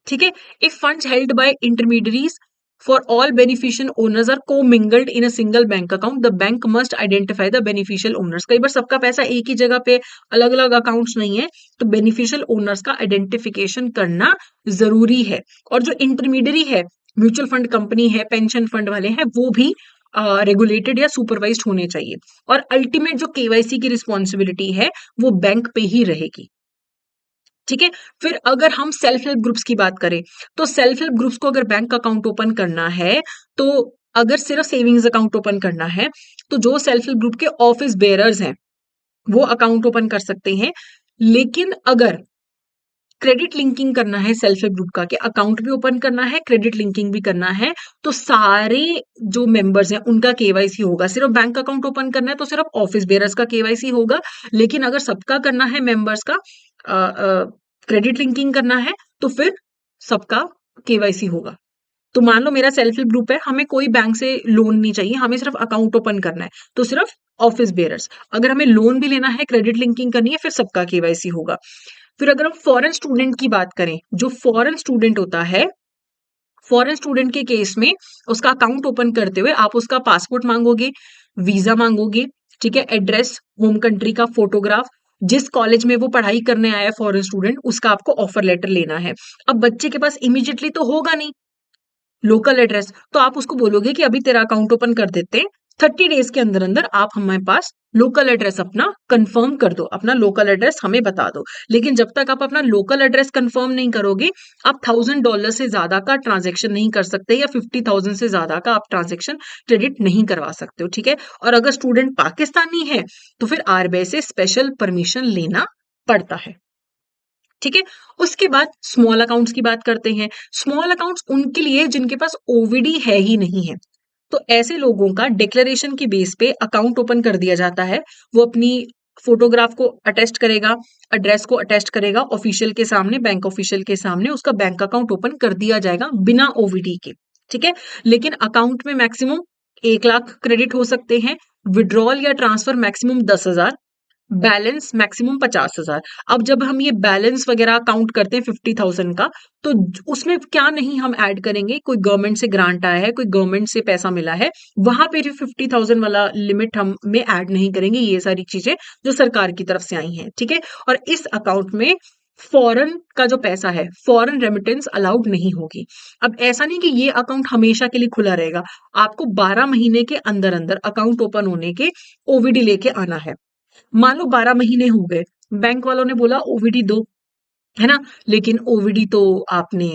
ठीक है, if funds held by intermediaries for all beneficial owners are commingled in a single bank account, the bank must identify the beneficial owners. कई बार सबका पैसा एक ही जगह पे, अलग अलग अकाउंट्स नहीं है, तो बेनिफिशियल ओनर्स का आइडेंटिफिकेशन करना जरूरी है। और जो इंटरमीडियरी है, म्यूचुअल फंड कंपनी है, पेंशन फंड वाले हैं, वो भी रेगुलेटेड या सुपरवाइज्ड होने चाहिए। और अल्टीमेट जो केवाईसी की रिस्पॉन्सिबिलिटी है वो बैंक पे ही रहेगी। ठीक है, फिर अगर हम सेल्फ हेल्प ग्रुप्स की बात करें, तो सेल्फ हेल्प ग्रुप्स को अगर बैंक अकाउंट ओपन करना है, तो अगर सिर्फ सेविंग्स अकाउंट ओपन करना है, तो जो सेल्फ हेल्प ग्रुप के ऑफिस बेयरर्स हैं वो अकाउंट ओपन कर सकते हैं। लेकिन अगर क्रेडिट लिंकिंग करना है सेल्फ हेल्प ग्रुप का, कि अकाउंट भी ओपन करना है, क्रेडिट लिंकिंग भी करना है, तो सारे जो मेंबर्स हैं उनका केवाईसी होगा। सिर्फ बैंक अकाउंट ओपन करना है तो सिर्फ ऑफिस बेयरर्स का केवाईसी होगा। लेकिन अगर सबका करना है, मेंबर्स का क्रेडिट लिंकिंग करना है, तो फिर सबका केवाईसी होगा। तो मान लो मेरा सेल्फ हेल्प ग्रुप है, हमें कोई बैंक से लोन नहीं चाहिए, हमें सिर्फ अकाउंट ओपन करना है, तो सिर्फ ऑफिस बेयरर्स। अगर हमें लोन भी लेना है, क्रेडिट लिंकिंग करनी है, फिर सबका केवाईसी होगा। फिर अगर हम फॉरेन स्टूडेंट की बात करें, जो फॉरेन स्टूडेंट होता है, फॉरेन स्टूडेंट के केस में उसका अकाउंट ओपन करते हुए आप उसका पासपोर्ट मांगोगे, वीजा मांगोगे, ठीक है, एड्रेस, होम कंट्री का फोटोग्राफ, जिस कॉलेज में वो पढ़ाई करने आया है फॉरेन स्टूडेंट, उसका आपको ऑफर लेटर लेना है। अब बच्चे के पास इमीडिएटली तो होगा नहीं लोकल एड्रेस, तो आप उसको बोलोगे कि अभी तेरा अकाउंट ओपन कर देते हैं, 30 डेज के अंदर अंदर आप हमारे पास लोकल एड्रेस अपना कंफर्म कर दो, अपना लोकल एड्रेस हमें बता दो। लेकिन जब तक आप अपना लोकल एड्रेस कंफर्म नहीं करोगे, आप $1000 से ज्यादा का ट्रांजेक्शन नहीं कर सकते, या 50,000 से ज्यादा का आप ट्रांजेक्शन क्रेडिट नहीं करवा सकते हो, ठीक है। और अगर स्टूडेंट पाकिस्तानी है तो फिर आरबीआई से स्पेशल परमिशन लेना पड़ता है, ठीक है। उसके बाद स्मॉल अकाउंट्स की बात करते हैं। स्मॉल अकाउंट्स उनके लिए जिनके पास ओवीडी है ही नहीं है, तो ऐसे लोगों का डिक्लेरेशन की बेस पे अकाउंट ओपन कर दिया जाता है। वो अपनी फोटोग्राफ को अटेस्ट करेगा, एड्रेस को अटेस्ट करेगा, ऑफिशियल के सामने, बैंक ऑफिशियल के सामने उसका बैंक अकाउंट ओपन कर दिया जाएगा बिना ओवीडी के, ठीक है। लेकिन अकाउंट में मैक्सिमम 1 लाख क्रेडिट हो सकते हैं, विड्रॉल या ट्रांसफर मैक्सिमम 10,000, बैलेंस मैक्सिमम 50,000। अब जब हम ये बैलेंस वगैरह काउंट करते हैं 50,000 का, तो उसमें क्या नहीं हम ऐड करेंगे, कोई गवर्नमेंट से ग्रांट आया है, कोई गवर्नमेंट से पैसा मिला है, वहां पे भी 50,000 वाला लिमिट हम में ऐड नहीं करेंगे, ये सारी चीजें जो सरकार की तरफ से आई हैं, ठीक है। और इस अकाउंट में फॉरेन का जो पैसा है, फॉरेन रेमिटेंस अलाउड नहीं होगी। अब ऐसा नहीं कि ये अकाउंट हमेशा के लिए खुला रहेगा, आपको 12 महीने के अंदर अंदर अकाउंट ओपन होने के ओवीडी लेके आना है। मान लो 12 महीने हो गए, बैंक वालों ने बोला ओवीडी दो, है ना, लेकिन ओवीडी तो आपने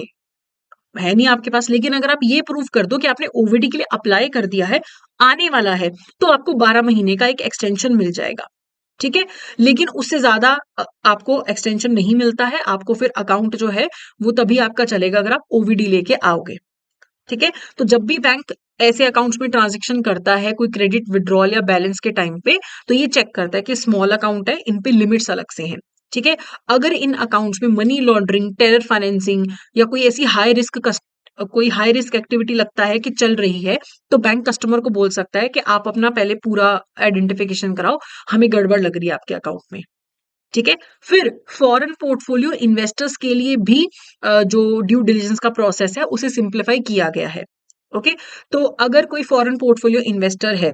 है नहीं आपके पास। लेकिन अगर आप ये प्रूव कर दो कि आपने ओवीडी के लिए अप्लाई कर दिया है, आने वाला है, तो आपको 12 महीने का एक एक्सटेंशन मिल जाएगा, ठीक है। लेकिन उससे ज्यादा आपको एक्सटेंशन नहीं मिलता है, आपको फिर अकाउंट जो है वो तभी आपका चलेगा अगर आप ओवीडी लेके आओगे, ठीक है। तो जब भी बैंक ऐसे अकाउंट्स में ट्रांजेक्शन करता है, कोई क्रेडिट विड्रॉल या बैलेंस के टाइम पे, तो ये चेक करता है कि स्मॉल अकाउंट है, इन पे लिमिट्स अलग से हैं, ठीक है। अगर इन अकाउंट्स में मनी लॉन्ड्रिंग, टेरर फाइनेंसिंग या कोई ऐसी हाई रिस्क एक्टिविटी लगता है कि चल रही है, तो बैंक कस्टमर को बोल सकता है कि आप अपना पहले पूरा आइडेंटिफिकेशन कराओ, हमें गड़बड़ लग रही है आपके अकाउंट में, ठीक है। फिर फॉरेन पोर्टफोलियो इन्वेस्टर्स के लिए भी जो ड्यू डिलिजेंस का प्रोसेस है उसे सिंप्लीफाई किया गया है, ओके। तो अगर कोई फॉरेन पोर्टफोलियो इन्वेस्टर है,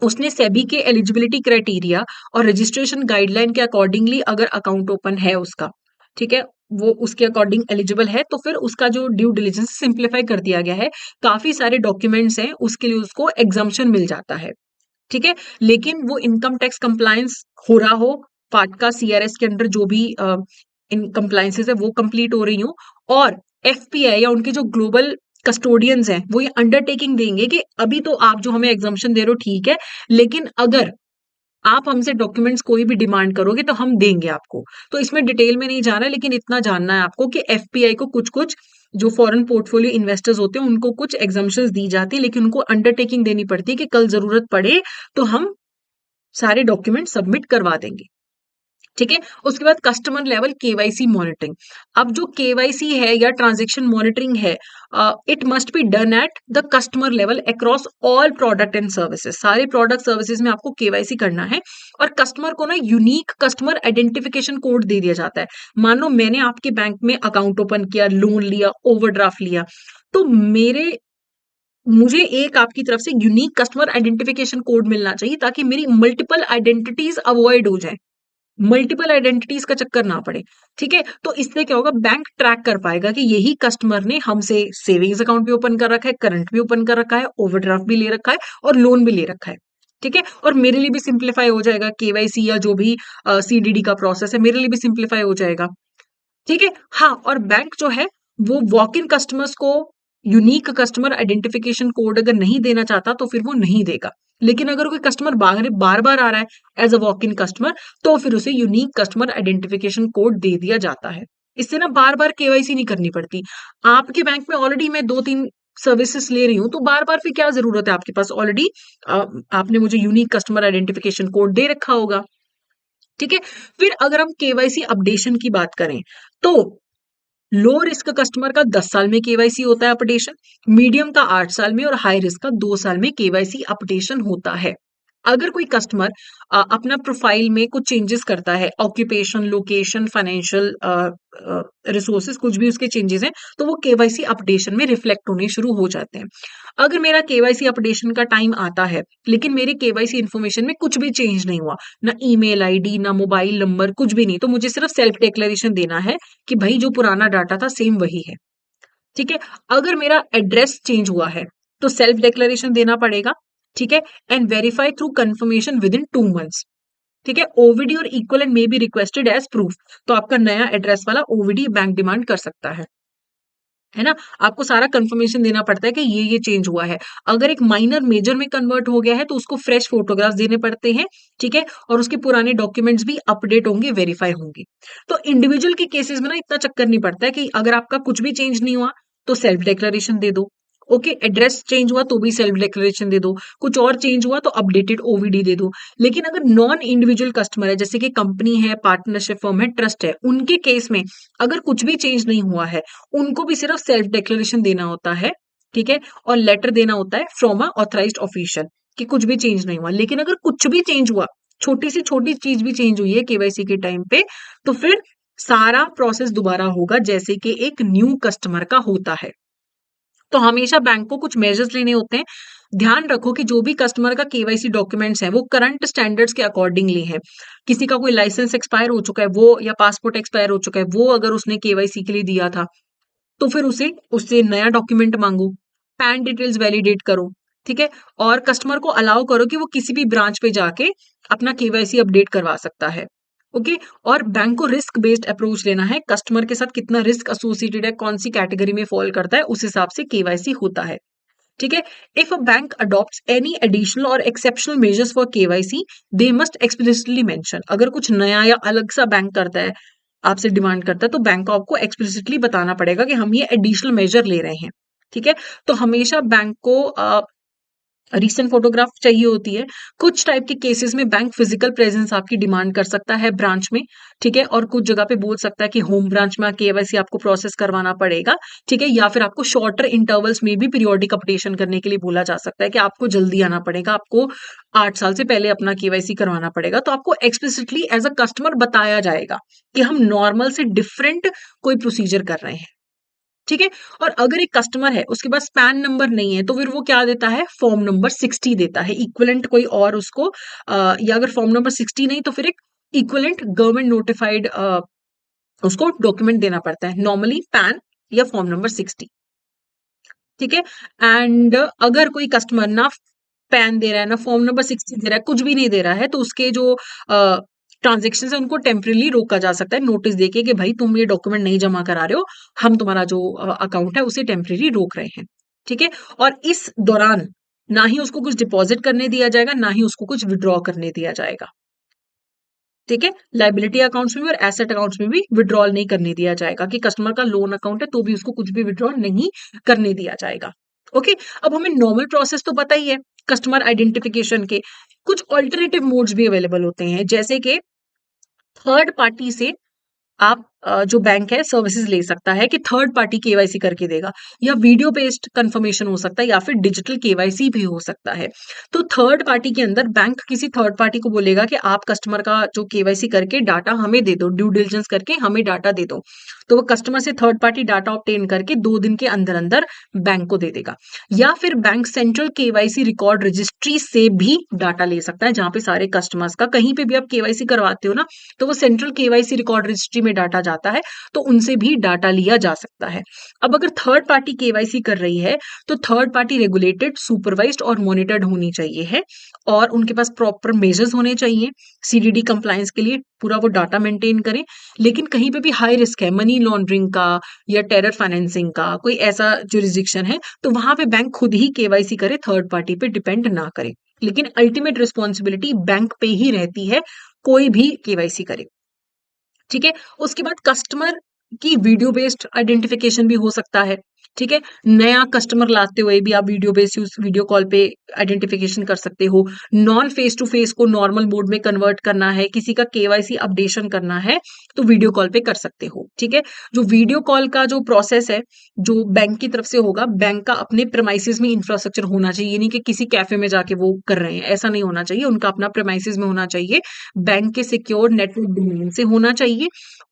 उसने सेबी के एलिजिबिलिटी क्राइटेरिया और रजिस्ट्रेशन गाइडलाइन के अकॉर्डिंगली अगर अकाउंट ओपन है उसका, ठीक है, वो उसके अकॉर्डिंग एलिजिबल है, तो फिर उसका जो ड्यू डिलिजेंस सिंप्लीफाई कर दिया गया है। काफी सारे डॉक्यूमेंट्स हैं, उसके लिए उसको एग्जाम्पशन मिल जाता है, ठीक है। लेकिन वो इनकम टैक्स कंप्लायंस हो रहा हो, फाटका सीआरएस के अंडर जो भी इन कंप्लायंसेस है वो कंप्लीट हो रही हो, और एफपीआई या उनके जो ग्लोबल कस्टोडियंस हैं वो ये अंडरटेकिंग देंगे कि अभी तो आप जो हमें एग्जाम्पशन दे रहे हो ठीक है, लेकिन अगर आप हमसे डॉक्यूमेंट्स कोई भी डिमांड करोगे तो हम देंगे आपको। तो इसमें डिटेल में नहीं जाना है, लेकिन इतना जानना है आपको कि एफपीआई को कुछ कुछ जो फॉरेन पोर्टफोलियो इन्वेस्टर्स होते हैं उनको कुछ एग्जाम्पशंस दी जाती है, लेकिन उनको अंडरटेकिंग देनी पड़ती है कि कल जरूरत पड़े तो हम सारे डॉक्यूमेंट सबमिट करवा देंगे, ठीक है। उसके बाद कस्टमर लेवल केवाईसी मॉनिटरिंग। अब जो केवाईसी है या ट्रांजैक्शन मॉनिटरिंग है, it must be done at the customer level across all product and services. सारे प्रोडक्ट सर्विसेज में आपको केवाईसी करना है, और कस्टमर को ना यूनिक कस्टमर आइडेंटिफिकेशन कोड दे दिया जाता है। मान लो मैंने आपके बैंक में अकाउंट ओपन किया, लोन लिया, ओवरड्राफ्ट लिया, तो मुझे एक आपकी तरफ से यूनिक कस्टमर आइडेंटिफिकेशन कोड मिलना चाहिए, ताकि मेरी मल्टीपल आइडेंटिटीज अवॉइड हो जाए, मल्टीपल आइडेंटिटीज का चक्कर ना पड़े, ठीक है। तो इससे क्या होगा, बैंक ट्रैक कर पाएगा कि यही कस्टमर ने हमसे सेविंग्स अकाउंट भी ओपन कर रखा है, करंट भी ओपन कर रखा है, ओवरड्राफ्ट भी ले रखा है और लोन भी ले रखा है, ठीक है। और मेरे लिए भी सिंप्लीफाई हो जाएगा, केवाईसी या जो भी सीडीडी का प्रोसेस है मेरे लिए भी सिंप्लीफाई हो जाएगा, ठीक है। हाँ, और बैंक जो है वो वॉक इन कस्टमर्स को यूनिक कस्टमर आइडेंटिफिकेशन कोड अगर नहीं देना चाहता तो फिर वो नहीं देगा। लेकिन अगर कोई कस्टमर बार बार आ रहा है as a walk in customer, तो फिर उसे यूनिक कस्टमर आइडेंटिफिकेशन कोड दे दिया जाता है। इससे ना बार बार केवाईसी नहीं करनी पड़ती। आपके बैंक में ऑलरेडी मैं 2-3 सर्विसेज ले रही हूँ, तो बार बार फिर क्या जरूरत है, आपके पास ऑलरेडी आपने मुझे यूनिक कस्टमर आइडेंटिफिकेशन कोड दे रखा होगा, ठीक है। फिर अगर हम केवाईसी अपडेशन की बात करें, तो लो रिस्क कस्टमर का 10 साल में केवाईसी होता है अपडेशन, मीडियम का 8 साल में और हाई रिस्क का 2 साल में केवाईसी अपडेशन होता है, अगर कोई कस्टमर अपना प्रोफाइल में कुछ चेंजेस करता है, ऑक्यूपेशन, लोकेशन, फाइनेंशियल रिसोर्सेज, कुछ भी उसके चेंजेस हैं, तो वो केवाईसी अपडेशन में रिफ्लेक्ट होने शुरू हो जाते हैं। अगर मेरा केवाईसी अपडेशन का टाइम आता है, लेकिन मेरे केवाईसी इन्फॉर्मेशन में कुछ भी चेंज नहीं हुआ, ना ईमेल आईडी, ना मोबाइल नंबर, कुछ भी नहीं, तो मुझे सिर्फ सेल्फ डिक्लेरेशन देना है कि भाई जो पुराना डाटा था सेम वही है। ठीक है। अगर मेरा एड्रेस चेंज हुआ है, तो सेल्फ डिक्लेरेशन देना पड़ेगा। ठीक है। And verify through confirmation within 2 months. ठीक है। OVD or equivalent may be requested as proof. तो आपका नया एड्रेस वाला ओवीडी बैंक डिमांड कर सकता है ना। आपको सारा कंफर्मेशन देना पड़ता है कि ये चेंज हुआ है। अगर एक माइनर मेजर में कन्वर्ट हो गया है, तो उसको फ्रेश फोटोग्राफ्स देने पड़ते हैं। ठीक है। और उसके पुराने डॉक्यूमेंट्स भी अपडेट होंगे, वेरीफाई होंगे। तो इंडिविजुअल के केसेस में ना इतना चक्कर नहीं पड़ता है कि अगर आपका कुछ भी चेंज नहीं हुआ तो सेल्फ डिक्लेरेशन दे दो। ओके, एड्रेस चेंज हुआ तो भी सेल्फ डिक्लेरेशन दे दो। कुछ और चेंज हुआ तो अपडेटेड ओवीडी दे दो। लेकिन अगर नॉन इंडिविजुअल कस्टमर है, जैसे कि कंपनी है, पार्टनरशिप फर्म है, ट्रस्ट है, उनके केस में अगर कुछ भी चेंज नहीं हुआ है, उनको भी सिर्फ सेल्फ डिक्लेरेशन देना होता है। ठीक है। और लेटर देना होता है फ्रॉम अ ऑथराइज्ड ऑफिशियल कि कुछ भी चेंज नहीं हुआ। लेकिन अगर कुछ भी चेंज हुआ, छोटी से छोटी चीज भी चेंज हुई है केवाईसी के टाइम पे, तो फिर सारा प्रोसेस दोबारा होगा जैसे कि एक न्यू कस्टमर का होता है। तो हमेशा बैंक को कुछ मेजर्स लेने होते हैं। ध्यान रखो कि जो भी कस्टमर का केवाईसी डॉक्यूमेंट्स है वो करंट स्टैंडर्ड्स के अकॉर्डिंगली है। किसी का कोई लाइसेंस एक्सपायर हो चुका है वो, या पासपोर्ट एक्सपायर हो चुका है वो, अगर उसने केवाईसी के लिए दिया था, तो फिर उसे उससे नया डॉक्यूमेंट मांगो, पैन डिटेल्स वैलिडेट करो। ठीक है। और कस्टमर को अलाउ करो कि वो किसी भी ब्रांच पे जाके अपना केवाईसी अपडेट करवा सकता है। ओके। और बैंक को रिस्क बेस्ड अप्रोच लेना है। कस्टमर के साथ कितना रिस्क एसोसिएटेड है, कौन सी कैटेगरी में फॉल करता है, उस हिसाब से केवाईसी होता है। ठीक है। If a bank adopts any additional or exceptional measures for KYC, they must explicitly mention. अगर कुछ नया या अलग सा बैंक करता है, आपसे डिमांड करता है, तो बैंक को आपको एक्सप्लिसिटली बताना पड़ेगा कि हम ये एडिशनल मेजर ले रहे हैं। ठीक है। तो हमेशा बैंक को रीसेंट फोटोग्राफ चाहिए होती है। कुछ टाइप के केसेस में बैंक फिजिकल प्रेजेंस आपकी डिमांड कर सकता है ब्रांच में। ठीक है। और कुछ जगह पे बोल सकता है कि होम ब्रांच में केवाईसी आपको प्रोसेस करवाना पड़ेगा। ठीक है। या फिर आपको शॉर्टर इंटरवल्स में भी पीरियोडिक अपडेशन करने के लिए बोला जा सकता है कि आपको जल्दी आना पड़ेगा, आपको 8 साल से पहले अपना केवाईसी करवाना पड़ेगा। तो आपको एक्सप्लिसिटली एज अ कस्टमर बताया जाएगा कि हम नॉर्मल से डिफरेंट कोई प्रोसीजर कर रहे हैं। ठीक है। और अगर एक कस्टमर है उसके पास पैन नंबर नहीं है, तो फिर वो क्या देता है, फॉर्म नंबर 60 देता है, इक्विवेलेंट कोई और उसको या अगर फॉर्म नंबर 60 नहीं तो फिर एक इक्विवेलेंट गवर्नमेंट नोटिफाइड उसको डॉक्यूमेंट देना पड़ता है, नॉर्मली पैन या फॉर्म नंबर 60। ठीक है। एंड अगर कोई कस्टमर ना पैन दे रहा है, ना फॉर्म नंबर 60 दे रहा है, कुछ भी नहीं दे रहा है, तो उसके जो ट्रांजेक्शन है उनको टेम्परेली रोका जा सकता है, नोटिस देके कि भाई तुम ये डॉक्यूमेंट नहीं जमा करा रहे हो, हम तुम्हारा जो अकाउंट है उसे टेम्परेरी रोक रहे हैं। ठीक है। और इस दौरान ना ही उसको कुछ डिपॉजिट करने दिया जाएगा, ना ही उसको कुछ विड्रॉ करने दिया जाएगा। ठीक है। लाइबिलिटी अकाउंट्स में भी और एसेट अकाउंट्स में भी विड्रॉल नहीं करने दिया जाएगा, कि कस्टमर का लोन अकाउंट है तो भी उसको कुछ भी विड्रॉल नहीं करने दिया जाएगा। ओके। अब हमें नॉर्मल प्रोसेस तो पता ही है कस्टमर आइडेंटिफिकेशन के। कुछ ऑल्टरनेटिव मोड्स भी अवेलेबल होते हैं, जैसे कि थर्ड पार्टी से आप जो बैंक है सर्विसेज ले सकता है कि थर्ड पार्टी केवाईसी करके देगा, या वीडियो बेस्ड कंफर्मेशन हो सकता है, या फिर डिजिटल केवाईसी भी हो सकता है। तो थर्ड पार्टी के अंदर बैंक किसी थर्ड पार्टी को बोलेगा कि आप कस्टमर का जो केवाईसी करके डाटा हमें दे दो, ड्यू डिलिजेंस करके हमें डाटा दे दो। तो वो कस्टमर से थर्ड पार्टी डाटा ऑब्टेन करके 2 दिन के अंदर अंदर बैंक को दे देगा। या फिर bank central KYC record registry से भी डाटा ले सकता है, जहां पे सारे कस्टमर्स का कहीं पे भी आप केवाईसी करवाते हो ना, तो वो सेंट्रल केवाईसी रिकॉर्ड रजिस्ट्री में डाटा जाता है, तो उनसे भी डाटा लिया जा सकता है। अब अगर थर्ड पार्टी केवाईसी कर रही है, तो थर्ड पार्टी रेगुलेटेड, सुपरवाइज्ड और मॉनिटर्ड होनी चाहिए है, और उनके पास प्रॉपर मेजर्स होने चाहिए सीडीडी कंप्लायंस के लिए, पूरा वो डाटा मेंटेन करें। लेकिन कहीं पे भी हाई रिस्क है, मनी लॉन्ड्रिंग का या टेरर फाइनेंसिंग का कोई ऐसा जुरिस्डिक्शन है, तो वहां पे बैंक खुद ही केवाईसी करे, थर्ड पार्टी पे डिपेंड ना करे। लेकिन अल्टीमेट रिस्पॉन्सिबिलिटी बैंक पे ही रहती है, कोई भी केवाईसी करे। ठीक है। उसके बाद कस्टमर की वीडियो बेस्ड आइडेंटिफिकेशन भी हो सकता है। ठीक है? नया कस्टमर लाते हुए भी आप video based use video call पे आइडेंटिफिकेशन कर सकते हो। नॉन फेस टू फेस को नॉर्मल मोड में कन्वर्ट करना है, किसी का केवाईसी अपडेशन करना है, तो वीडियो कॉल पे कर सकते हो, ठीक है? जो वीडियो कॉल का जो प्रोसेस है, जो बैंक की तरफ से होगा, बैंक का अपने प्रेमाइसेस में इंफ्रास्ट्रक्चर होना चाहिए। ये नहीं कि किसी कैफे में जाके वो कर रहे हैं, ऐसा नहीं होना चाहिए। उनका अपना प्रेमाइसेस में होना चाहिए, बैंक के सिक्योर नेटवर्क डोमेन से होना चाहिए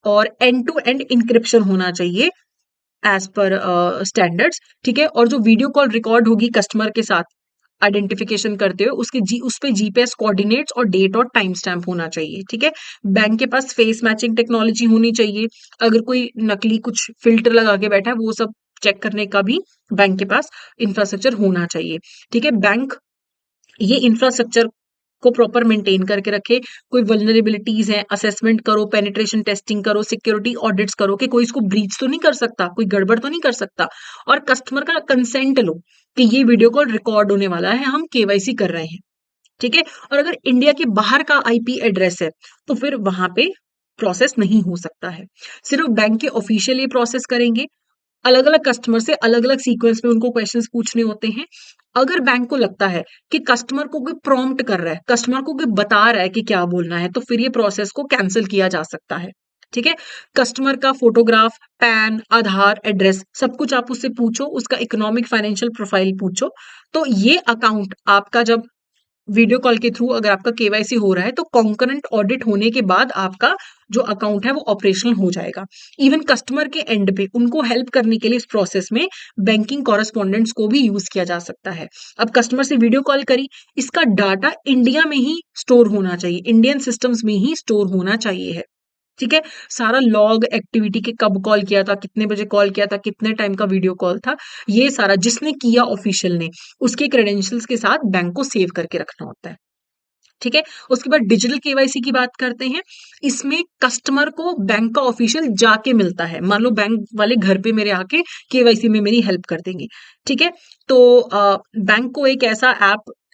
और एंड टू एंड इंक्रिप्शन होना चाहिए एज पर स्टैंडर्ड्स, ठीक है? और जो वीडियो कॉल रिकॉर्ड होगी कस्टमर के साथ आइडेंटिफिकेशन करते हुए, उसके उस पे जीपीएस कोऑर्डिनेट्स और डेट और टाइम स्टैम्प होना चाहिए, ठीक है? बैंक के पास फेस मैचिंग टेक्नोलॉजी होनी चाहिए। अगर कोई नकली कुछ फिल्टर लगा के बैठा है, वो सब चेक करने का भी बैंक के पास इंफ्रास्ट्रक्चर होना चाहिए, ठीक है? बैंक ये इंफ्रास्ट्रक्चर को प्रॉपर मेंटेन करके रखे। कोई वल्नरेबिलिटीज है, असेसमेंट करो, पेनिट्रेशन टेस्टिंग करो, सिक्योरिटी ऑडिट्स करो कि कोई इसको ब्रीच तो नहीं कर सकता, कोई गड़बड़ तो नहीं कर सकता, और कस्टमर का कंसेंट लो कि ये वीडियो कॉल रिकॉर्ड होने वाला है, हम केवाईसी कर रहे हैं, ठीक है? और अगर इंडिया के बाहर का आईपी एड्रेस है, तो फिर वहां पे प्रोसेस नहीं हो सकता है। सिर्फ बैंक के ऑफिशियल ये प्रोसेस करेंगे। अलग अलग कस्टमर से अलग अलग सीक्वेंस में उनको क्वेश्चंस पूछने होते हैं। अगर बैंक को लगता है कि कस्टमर को कोई प्रॉम्प्ट कर रहा है, कस्टमर को कोई बता रहा है कि क्या बोलना है, तो फिर ये प्रोसेस को कैंसिल किया जा सकता है, ठीक है? कस्टमर का फोटोग्राफ, पैन, आधार, एड्रेस, सब कुछ आप उससे पूछो, उसका इकोनॉमिक फाइनेंशियल प्रोफाइल पूछो। तो ये अकाउंट आपका जब वीडियो कॉल के थ्रू अगर आपका केवाईसी हो रहा है, तो कॉन्करेंट ऑडिट होने के बाद आपका जो अकाउंट है वो ऑपरेशनल हो जाएगा। इवन कस्टमर के एंड पे उनको हेल्प करने के लिए इस प्रोसेस में बैंकिंग कॉरेस्पॉन्डेंट्स को भी यूज किया जा सकता है। अब कस्टमर से वीडियो कॉल करी, इसका डाटा इंडिया में ही स्टोर होना चाहिए, इंडियन सिस्टम्स में ही स्टोर होना चाहिए है, ठीक है? सारा लॉग एक्टिविटी के कब कॉल किया था, कितने बजे कॉल किया था, कितने टाइम का वीडियो कॉल था, ये सारा जिसने किया ऑफिशियल ने, उसके क्रेडेंशियल्स के साथ बैंक को सेव करके रखना होता है, ठीक है? उसके बाद डिजिटल केवाईसी की बात करते हैं। इसमें कस्टमर को बैंक का ऑफिशियल जाके मिलता है। मान लो बैंक वाले घर पे मेरे आके केवाईसी में मेरी हेल्प कर देंगे, ठीक है? तो बैंक को एक ऐसा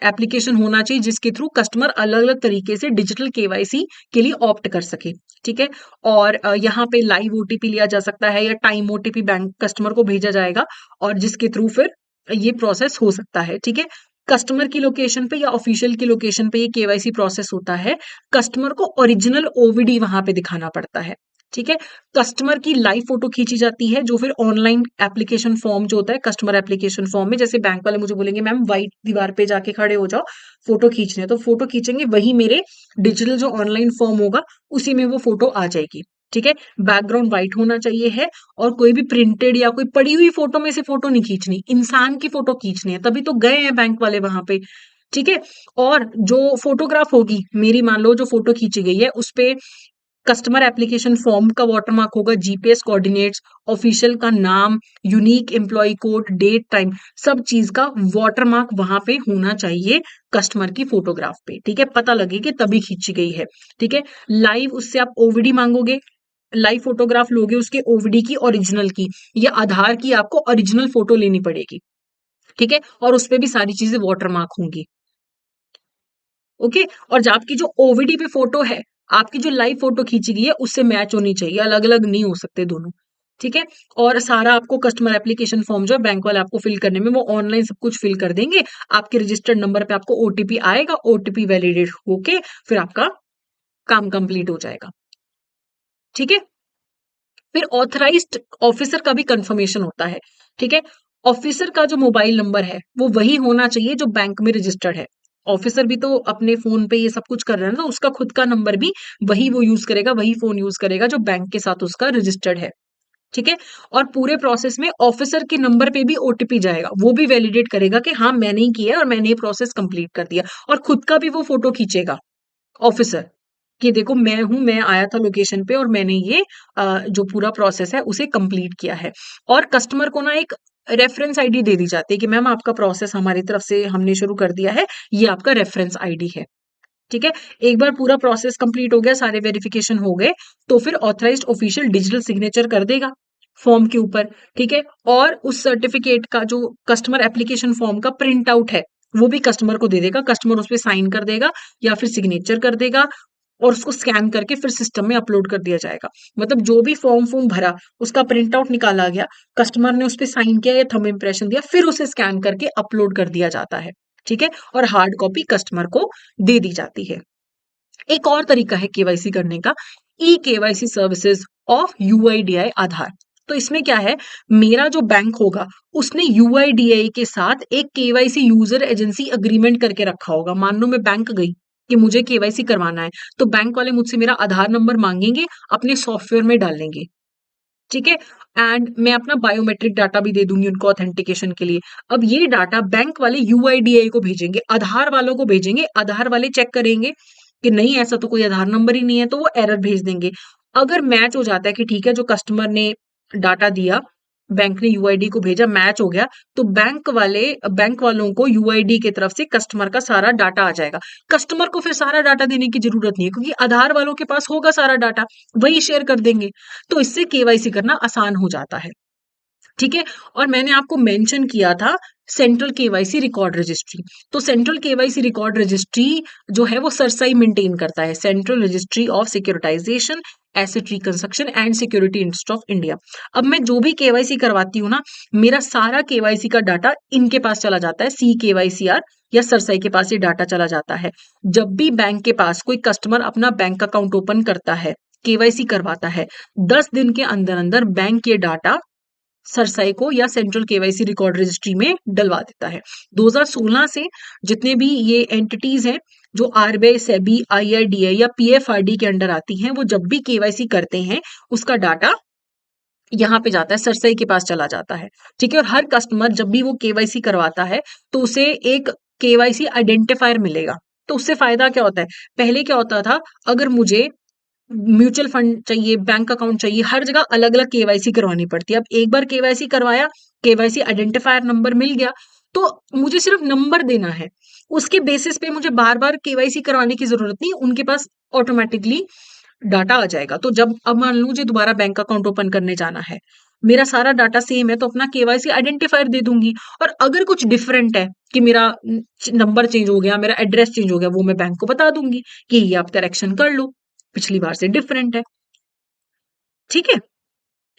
एप्लीकेशन होना चाहिए जिसके थ्रू कस्टमर अलग-अलग तरीके से डिजिटल केवाईसी के लिए ऑप्ट कर सके, ठीक है? और यहाँ पे लाइव ओटीपी लिया जा सकता है या टाइम ओटीपी बैंक कस्टमर को भेजा जाएगा और जिसके थ्रू फिर ये प्रोसेस हो सकता है, ठीक है? कस्टमर की लोकेशन पे या ऑफिशियल की लोकेशन पे ये केवाईसी प्रोसेस होता है। कस्टमर को ओरिजिनल ओवीडी वहां पे दिखाना पड़ता है, ठीक है? कस्टमर की लाइव फोटो खींची जाती है जो फिर ऑनलाइन एप्लीकेशन फॉर्म जो होता है कस्टमर एप्लीकेशन फॉर्म में, जैसे बैंक वाले मुझे बोलेंगे मैम व्हाइट दीवार पे जाके खड़े हो जाओ, फोटो खींचने है, तो फोटो खींचेंगे, वही मेरे डिजिटल जो ऑनलाइन फॉर्म होगा उसी में वो फोटो आ जाएगी, ठीक है? बैकग्राउंड व्हाइट होना चाहिए है और कोई भी प्रिंटेड या कोई पड़ी हुई फोटो में से फोटो नहीं खींचनी, इंसान की फोटो खींचनी है, तभी तो गए हैं बैंक वाले वहां पे, ठीक है? और जो फोटोग्राफ होगी मेरी, मान लो जो फोटो खींची गई है उस पे कस्टमर एप्लीकेशन फॉर्म का वाटरमार्क होगा, जीपीएस कोऑर्डिनेट्स, ऑफिशियल का नाम, unique employee code, date, time, सब चीज का वाटरमार्क वहां पे होना चाहिए कस्टमर की फोटोग्राफ पे, ठीक है? पता लगे कि तभी खींची गई है, ठीक है? लाइव उससे आप ओवीडी मांगोगे, लाइव फोटोग्राफ लोगे उसके ओवीडी की ओरिजिनल की, या आधार की आपको ओरिजिनल फोटो लेनी पड़ेगी, ठीक है? और उस पे भी सारी चीजें वाटरमार्क होंगी, ओके? और जो आपकी जो ओवीडी पे फोटो है, आपकी जो लाइव फोटो खींची गई है उससे मैच होनी चाहिए, अलग अलग नहीं हो सकते दोनों, ठीक है? और सारा आपको कस्टमर एप्लीकेशन फॉर्म जो है बैंक वाले आपको फिल करने में, वो ऑनलाइन सब कुछ फिल कर देंगे। आपके रजिस्टर्ड नंबर पे आपको ओटीपी आएगा, ओटीपी वैलिडेट होके फिर आपका काम कंप्लीट हो जाएगा, ठीक है? फिर ऑथराइज्ड ऑफिसर का भी कंफर्मेशन होता है, ठीक है? ऑफिसर का जो मोबाइल नंबर है वो वही होना चाहिए जो बैंक में रजिस्टर्ड है। ऑफिसर भी तो अपने फोन पे ये सब कुछ कर रहा है ना, उसका खुद का नंबर भी वही वो यूज करेगा, वही फोन यूज करेगा जो बैंक के साथ उसका रजिस्टर्ड है, ठीक है? और पूरे प्रोसेस में ऑफिसर के नंबर पे भी ओटीपी जाएगा, वो भी वैलिडेट करेगा कि हाँ मैंने ही किया है और मैंने ये प्रोसेस कंप्लीट कर दिया, और खुद का भी वो फोटो खींचेगा ऑफिसर कि देखो मैं हूँ, मैं आया था लोकेशन पे और मैंने ये जो पूरा प्रोसेस है उसे कंप्लीट किया है। और कस्टमर को ना एक रेफरेंस आईडी दे दी जाती है कि मैम आपका प्रोसेस हमारी तरफ से हमने शुरू कर दिया है, ये आपका रेफरेंस आईडी है, ठीक है? एक बार पूरा प्रोसेस कंप्लीट हो गया, सारे वेरिफिकेशन हो गए, तो फिर ऑथराइज्ड ऑफिशियल डिजिटल सिग्नेचर कर देगा फॉर्म के ऊपर, ठीक है? और उस सर्टिफिकेट का जो कस्टमर एप्लीकेशन फॉर्म का प्रिंट आउट है वो भी कस्टमर को दे देगा, कस्टमर उस पे साइन कर देगा या फिर सिग्नेचर कर देगा, और उसको स्कैन करके फिर सिस्टम में अपलोड कर दिया जाएगा। मतलब जो भी फॉर्म भरा, उसका प्रिंट आउट निकाला गया, कस्टमर ने उस पे साइन किया या थंब इम्प्रेशन दिया, फिर उसे स्कैन करके अपलोड कर दिया जाता है। ठीक है, और हार्ड कॉपी कस्टमर को दे दी जाती है। एक और तरीका है केवाईसी करने का, e KYC services of UIDAI Aadhaar. तो इसमें क्या है, मेरा जो बैंक होगा उसने यूआईडीआई के साथ एक केवाईसी यूजर एजेंसी अग्रीमेंट करके रखा होगा। मान लो मैं बैंक गई कि मुझे केवाईसी करवाना है, तो बैंक वाले मुझसे मेरा आधार नंबर मांगेंगे, अपने सॉफ्टवेयर में डालेंगे। ठीक है, एंड मैं अपना बायोमेट्रिक डाटा भी दे दूंगी उनको ऑथेंटिकेशन के लिए। अब ये डाटा बैंक वाले यूआईडीआई को भेजेंगे, आधार वालों को भेजेंगे, आधार वाले चेक करेंगे कि नहीं ऐसा तो कोई आधार नंबर ही नहीं है, तो वो एरर भेज देंगे। अगर मैच हो जाता है कि ठीक है जो कस्टमर ने डाटा दिया, बैंक ने यूआईडी को भेजा, मैच हो गया, तो बैंक वालों को यूआईडी की तरफ से कस्टमर का सारा डाटा आ जाएगा। कस्टमर को फिर सारा डाटा देने की जरूरत नहीं है, क्योंकि आधार वालों के पास होगा सारा डाटा, वही शेयर कर देंगे। तो इससे केवाईसी करना आसान हो जाता है। ठीक है, और मैंने आपको मेंशन किया था सेंट्रल केवाईसी रिकॉर्ड रजिस्ट्री। तो सेंट्रल केवाईसी रिकॉर्ड रजिस्ट्री जो है वो सरसाई मेंटेन करता है, central registry of securitisation, asset reconstruction and security institute of India. अब मैं जो भी केवाईसी करवाती हूँ ना, मेरा सारा केवाईसी का डाटा इनके पास चला जाता है, सी केवाईसीआर या सरसाई के पास ये डाटा चला जाता है। जब भी बैंक के पास कोई कस्टमर अपना बैंक अकाउंट ओपन करता है, केवाईसी करवाता है, 10 दिन के अंदर अंदर बैंक ये डाटा सरसाई को या सेंट्रल केवाईसी रिकॉर्ड रजिस्ट्री में डलवा देता है। 2016 से जितने भी ये एंटिटीज हैं जो आरबीआई, सेबी, आईआरडीआई या पीएफआरडी के अंडर आती हैं, वो जब भी केवाईसी करते हैं उसका डाटा यहाँ पे जाता है, सरसाई के पास चला जाता है। ठीक है, और हर कस्टमर जब भी वो केवाईसी करवाता है तो उसे एक केवाईसी आइडेंटिफायर मिलेगा। तो उससे फायदा क्या होता है, पहले क्या होता था, अगर मुझे म्यूचुअल फंड चाहिए, बैंक अकाउंट चाहिए, हर जगह अलग अलग केवाईसी करवानी पड़ती है। अब एक बार केवाईसी करवाया, केवाईसी आइडेंटिफायर नंबर मिल गया, तो मुझे सिर्फ नंबर देना है, उसके बेसिस पे मुझे बार बार केवाईसी करवाने की जरूरत नहीं, उनके पास ऑटोमेटिकली डाटा आ जाएगा। तो जब अब मान लो मुझे दोबारा बैंक अकाउंट ओपन करने जाना है, मेरा सारा डाटा सेम है, तो अपना केवाईसी आइडेंटिफायर दे दूंगी। और अगर कुछ डिफरेंट है कि मेरा नंबर चेंज हो गया, मेरा एड्रेस चेंज हो गया, वो मैं बैंक को बता दूंगी कि ये आप करेक्शन कर लो, पिछली बार से डिफरेंट है। ठीक है,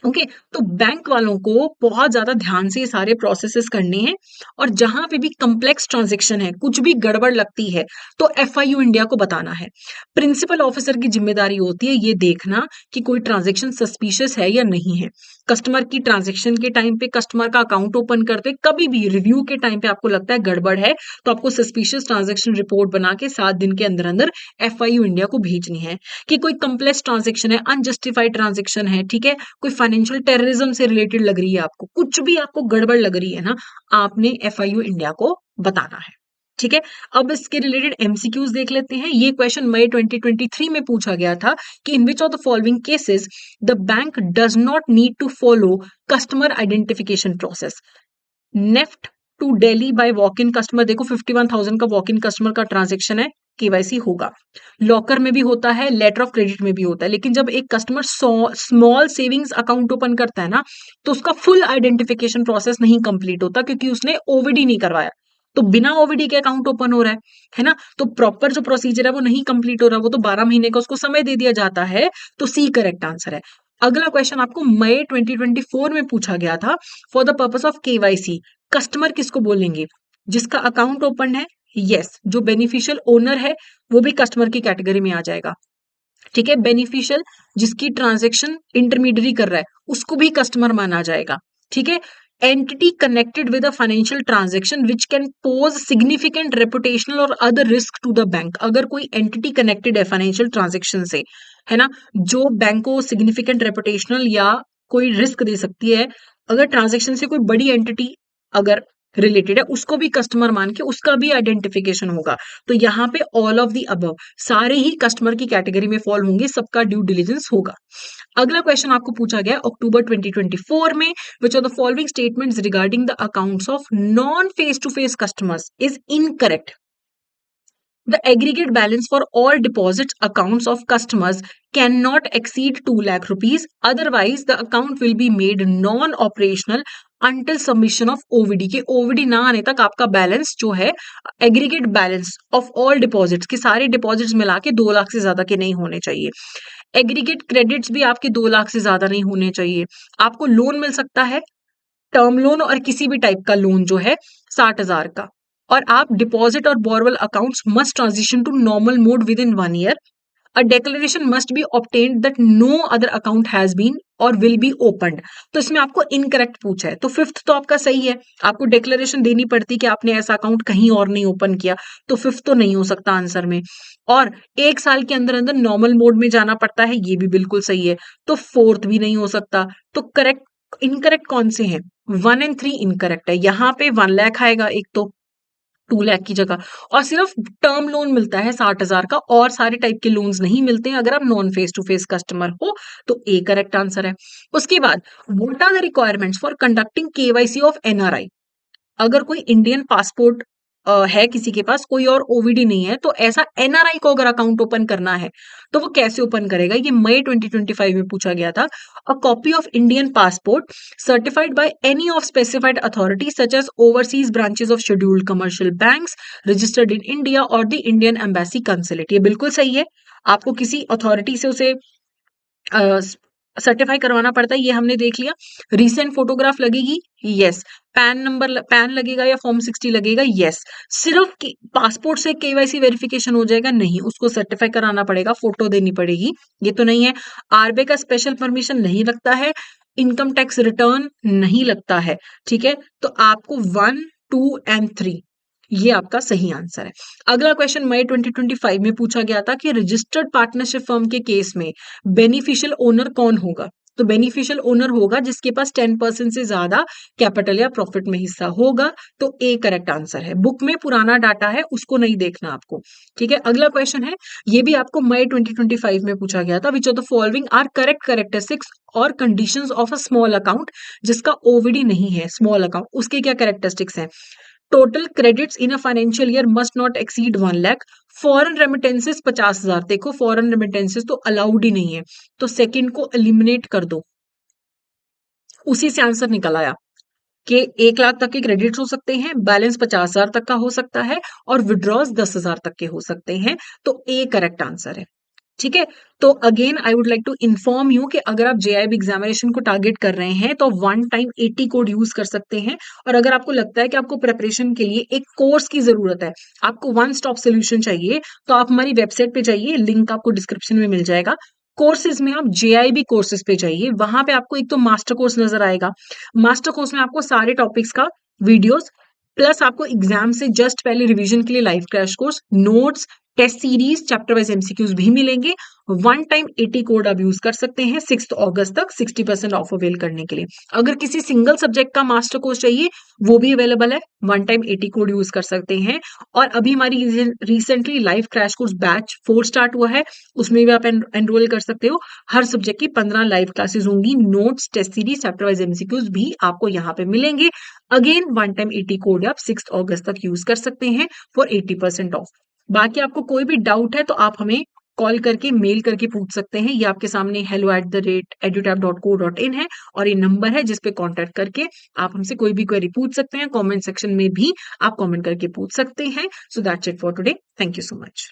ओके। तो बैंक वालों को बहुत ज्यादा ध्यान से ये सारे प्रोसेसेस करने हैं, और जहां पे भी कॉम्प्लेक्स ट्रांजेक्शन है, कुछ भी गड़बड़ लगती है, तो एफआईयू इंडिया को बताना है। प्रिंसिपल ऑफिसर की जिम्मेदारी होती है ये देखना कि कोई ट्रांजेक्शन सस्पिशियस है या नहीं है। कस्टमर की ट्रांजेक्शन के टाइम पे, कस्टमर का अकाउंट ओपन करते, कभी भी रिव्यू के टाइम पे आपको लगता है गड़बड़ है, तो आपको सस्पिशियस ट्रांजेक्शन रिपोर्ट बना के 7 दिन के अंदर अंदर एफआईयू इंडिया को भेजनी है। कि कोई कॉम्प्लेक्स ट्रांजेक्शन है, अनजस्टिफाइड ट्रांजेक्शन है, ठीक है, कोई फाइनेंशियल टेररिज्म से रिलेटेड लग रही है आपको, कुछ भी आपको गड़बड़ लग रही है ना, आपने एफआईयू इंडिया को बताना है। ठीक है, अब इसके रिलेटेड एमसीक्यूज देख लेते हैं। ये क्वेश्चन मई 2023 में पूछा गया था कि in which of the following cases the bank does not need to follow customer identification process. NEFT to Delhi by walk in customer, देखो 51,000 का वॉक इन कस्टमर का ट्रांजेक्शन है, केवाईसी होगा। लॉकर में भी होता है, लेटर ऑफ क्रेडिट में भी होता है। लेकिन जब एक customer small savings account open करता है ना, तो उसका फुल आइडेंटिफिकेशन प्रोसेस नहीं कंप्लीट होता, क्योंकि उसने ओवीडी नहीं करवाया। तो बिना ओवीडी के अकाउंट ओपन हो रहा है ना, तो प्रॉपर जो प्रोसीजर है वो नहीं कंप्लीट हो रहा, वो तो 12 महीने का उसको समय दे दिया जाता है। तो सी करेक्ट आंसर है। अगला क्वेश्चन आपको मई 2024 में पूछा गया था, for the purpose of KYC customer किसको बोलेंगे, जिसका अकाउंट ओपन है, यस, जो बेनिफिशियल ओनर है वो भी कस्टमर की कैटेगरी में आ जाएगा। ठीक है, बेनिफिशियल जिसकी ट्रांजेक्शन इंटरमीडियरी कर रहा है उसको भी कस्टमर माना जाएगा। ठीक है, entity connected with a financial transaction which can pose significant reputational or other risk to the bank. अगर कोई एंटिटी कनेक्टेड है फाइनेंशियल ट्रांजेक्शन से, है ना, जो बैंक को सिग्निफिकेंट रेपुटेशनल या कोई रिस्क दे सकती है, अगर ट्रांजेक्शन से कोई बड़ी एंटिटी अगर रिलेटेड है, उसको भी कस्टमर मान के उसका भी आइडेंटिफिकेशन होगा। तो यहाँ पे ऑल ऑफ द अबव सारे ही कस्टमर की कैटेगरी में फॉल होंगे, सबका ड्यू डिलिजेंस होगा। अगला क्वेश्चन आपको पूछा गया अक्टूबर 2024 में, which of the following statements regarding the accounts of non face to face customers is incorrect. The aggregate balance for all deposits accounts of customers cannot exceed 2 lakh rupees. Otherwise, the account will be made non-operational until submission of OVD. के OVD ना आने तक आपका बैलेंस जो है, aggregate balance of all deposits के सारे डिपॉजिट्स मिला के 2 लाख से ज्यादा के नहीं होने चाहिए। एग्रीगेट क्रेडिट्स भी आपके 2 लाख से ज्यादा नहीं होने चाहिए। आपको लोन मिल सकता है, टर्म लोन और किसी भी टाइप का लोन जो है 60,000 का, और आप deposit or borrowal accounts must transition to normal mode within 1 year. A declaration must be obtained that no other account has been or will be opened. तो इसमें आपको इनकरेक्ट पूछा है, तो फिफ्थ तो आपका सही है, आपको डिक्लेरेशन देनी पड़ती कि आपने ऐसा अकाउंट कहीं और नहीं ओपन किया, तो फिफ्थ तो नहीं हो सकता आंसर में। और 1 साल के अंदर अंदर नॉर्मल मोड में जाना पड़ता है, ये भी बिल्कुल सही है, तो फोर्थ भी नहीं हो सकता। तो करेक्ट इनकरेक्ट कौन से हैं? 1 और 3 इनकरेक्ट है। यहाँ पे 1 लाख आएगा एक तो 2 लाख की जगह, और सिर्फ टर्म लोन मिलता है 60,000 का, और सारे टाइप के लोन्स नहीं मिलते हैं अगर आप non face to face customer हो। तो ए करेक्ट आंसर है। उसके बाद, what are the requirements for conducting KYC of NRI? अगर कोई इंडियन पासपोर्ट है किसी के पास, कोई और ओवीडी नहीं है, तो ऐसा एनआरआई को अगर अकाउंट ओपन करना है तो वो कैसे ओपन करेगा? ये मई 2025 में पूछा गया था। A copy of Indian passport certified by any of specified authority such as overseas branches of scheduled commercial banks registered in India or the Indian embassy consulate. ये बिल्कुल सही है, आपको किसी अथॉरिटी से उसे सर्टिफाई करवाना पड़ता है, ये हमने देख लिया। रिसेंट फोटोग्राफ लगेगी, यस। पैन नंबर, पैन लगेगा या फॉर्म 60 लगेगा, यस। सिर्फ पासपोर्ट से केवाईसी वेरिफिकेशन हो जाएगा? नहीं, उसको सर्टिफाई कराना पड़ेगा, फोटो देनी पड़ेगी, ये तो नहीं है। आरबीआई का स्पेशल परमिशन नहीं लगता है, इनकम टैक्स रिटर्न नहीं लगता है, ठीक है। तो आपको 1, 2 एंड 3 ये आपका सही आंसर है। अगला क्वेश्चन मई 2025 में पूछा गया था कि रजिस्टर्ड पार्टनरशिप फर्म के केस में बेनिफिशियल ओनर कौन होगा? तो बेनिफिशियल ओनर होगा जिसके पास 10% से ज्यादा कैपिटल या प्रॉफिट में हिस्सा होगा। तो ए करेक्ट आंसर है। बुक में पुराना डाटा है, उसको नहीं देखना आपको, ठीक है। अगला क्वेश्चन है, ये भी आपको मई 2025 में पूछा गया था। Which of the following are correct characteristics or conditions of a small account जिसका ओवीडी नहीं है? स्मॉल अकाउंट, उसके क्या कैरेक्टरिस्टिक्स हैं? Total credits in a financial year must not exceed 1 lakh. Foreign remittances 50,000। देखो फॉरेन रेमिटेंसेस तो अलाउड ही नहीं है, तो सेकंड को एलिमिनेट कर दो। उसी से आंसर निकल आया कि 1 लाख तक के क्रेडिट्स हो सकते हैं, बैलेंस 50,000 तक का हो सकता है, और विड्रॉज 10,000 तक के हो सकते हैं। तो ए करेक्ट आंसर है, ठीक है। तो again I would like to inform you कि अगर आप जेआईबी एग्जामिनेशन को टारगेट कर रहे हैं तो वन टाइम 80 कोड यूज कर सकते हैं। और अगर आपको लगता है कि आपको प्रिपरेशन के लिए एक कोर्स की जरूरत है, आपको वन स्टॉप सोल्यूशन चाहिए, तो आप हमारी वेबसाइट पे जाइए, लिंक आपको डिस्क्रिप्शन में मिल जाएगा। कोर्सेज में आप जेआईबी कोर्सेज पे जाइए, वहां पे आपको एक तो मास्टर कोर्स नजर आएगा। मास्टर कोर्स में आपको सारे टॉपिक्स का वीडियोस, प्लस आपको एग्जाम से जस्ट पहले रिवीजन के लिए live crash course, notes, test series, chapter wise MCQs भी मिलेंगे। वन टाइम 80 कोड आप यूज कर सकते हैं 6 अगस्त तक 60% ऑफ अवेल करने के लिए। अगर किसी सिंगल सब्जेक्ट का मास्टर कोर्स चाहिए, वो भी अवेलेबल है, वन टाइम 80 कोड यूज कर सकते हैं। और अभी हमारी recently live crash course batch 4 start हुआ है, उसमें भी आप एनरोल कर सकते हो। हर सब्जेक्ट की 15 लाइव क्लासेस होंगी, notes, test series, chapter wise MCQs भी आपको यहाँ पे मिलेंगे। अगेन वन टाइम 80 कोड आप 6 अगस्त तक यूज कर सकते हैं फॉर 80% ऑफ। बाकी आपको कोई भी डाउट है तो आप हमें कॉल करके, मेल करके पूछ सकते हैं। ये आपके सामने hello@edutap.co.in है, और ये नंबर है जिस पे कांटेक्ट करके आप हमसे कोई भी क्वेरी पूछ सकते हैं। कमेंट सेक्शन में भी आप कमेंट करके पूछ सकते हैं। So that's it for today. Thank you so much.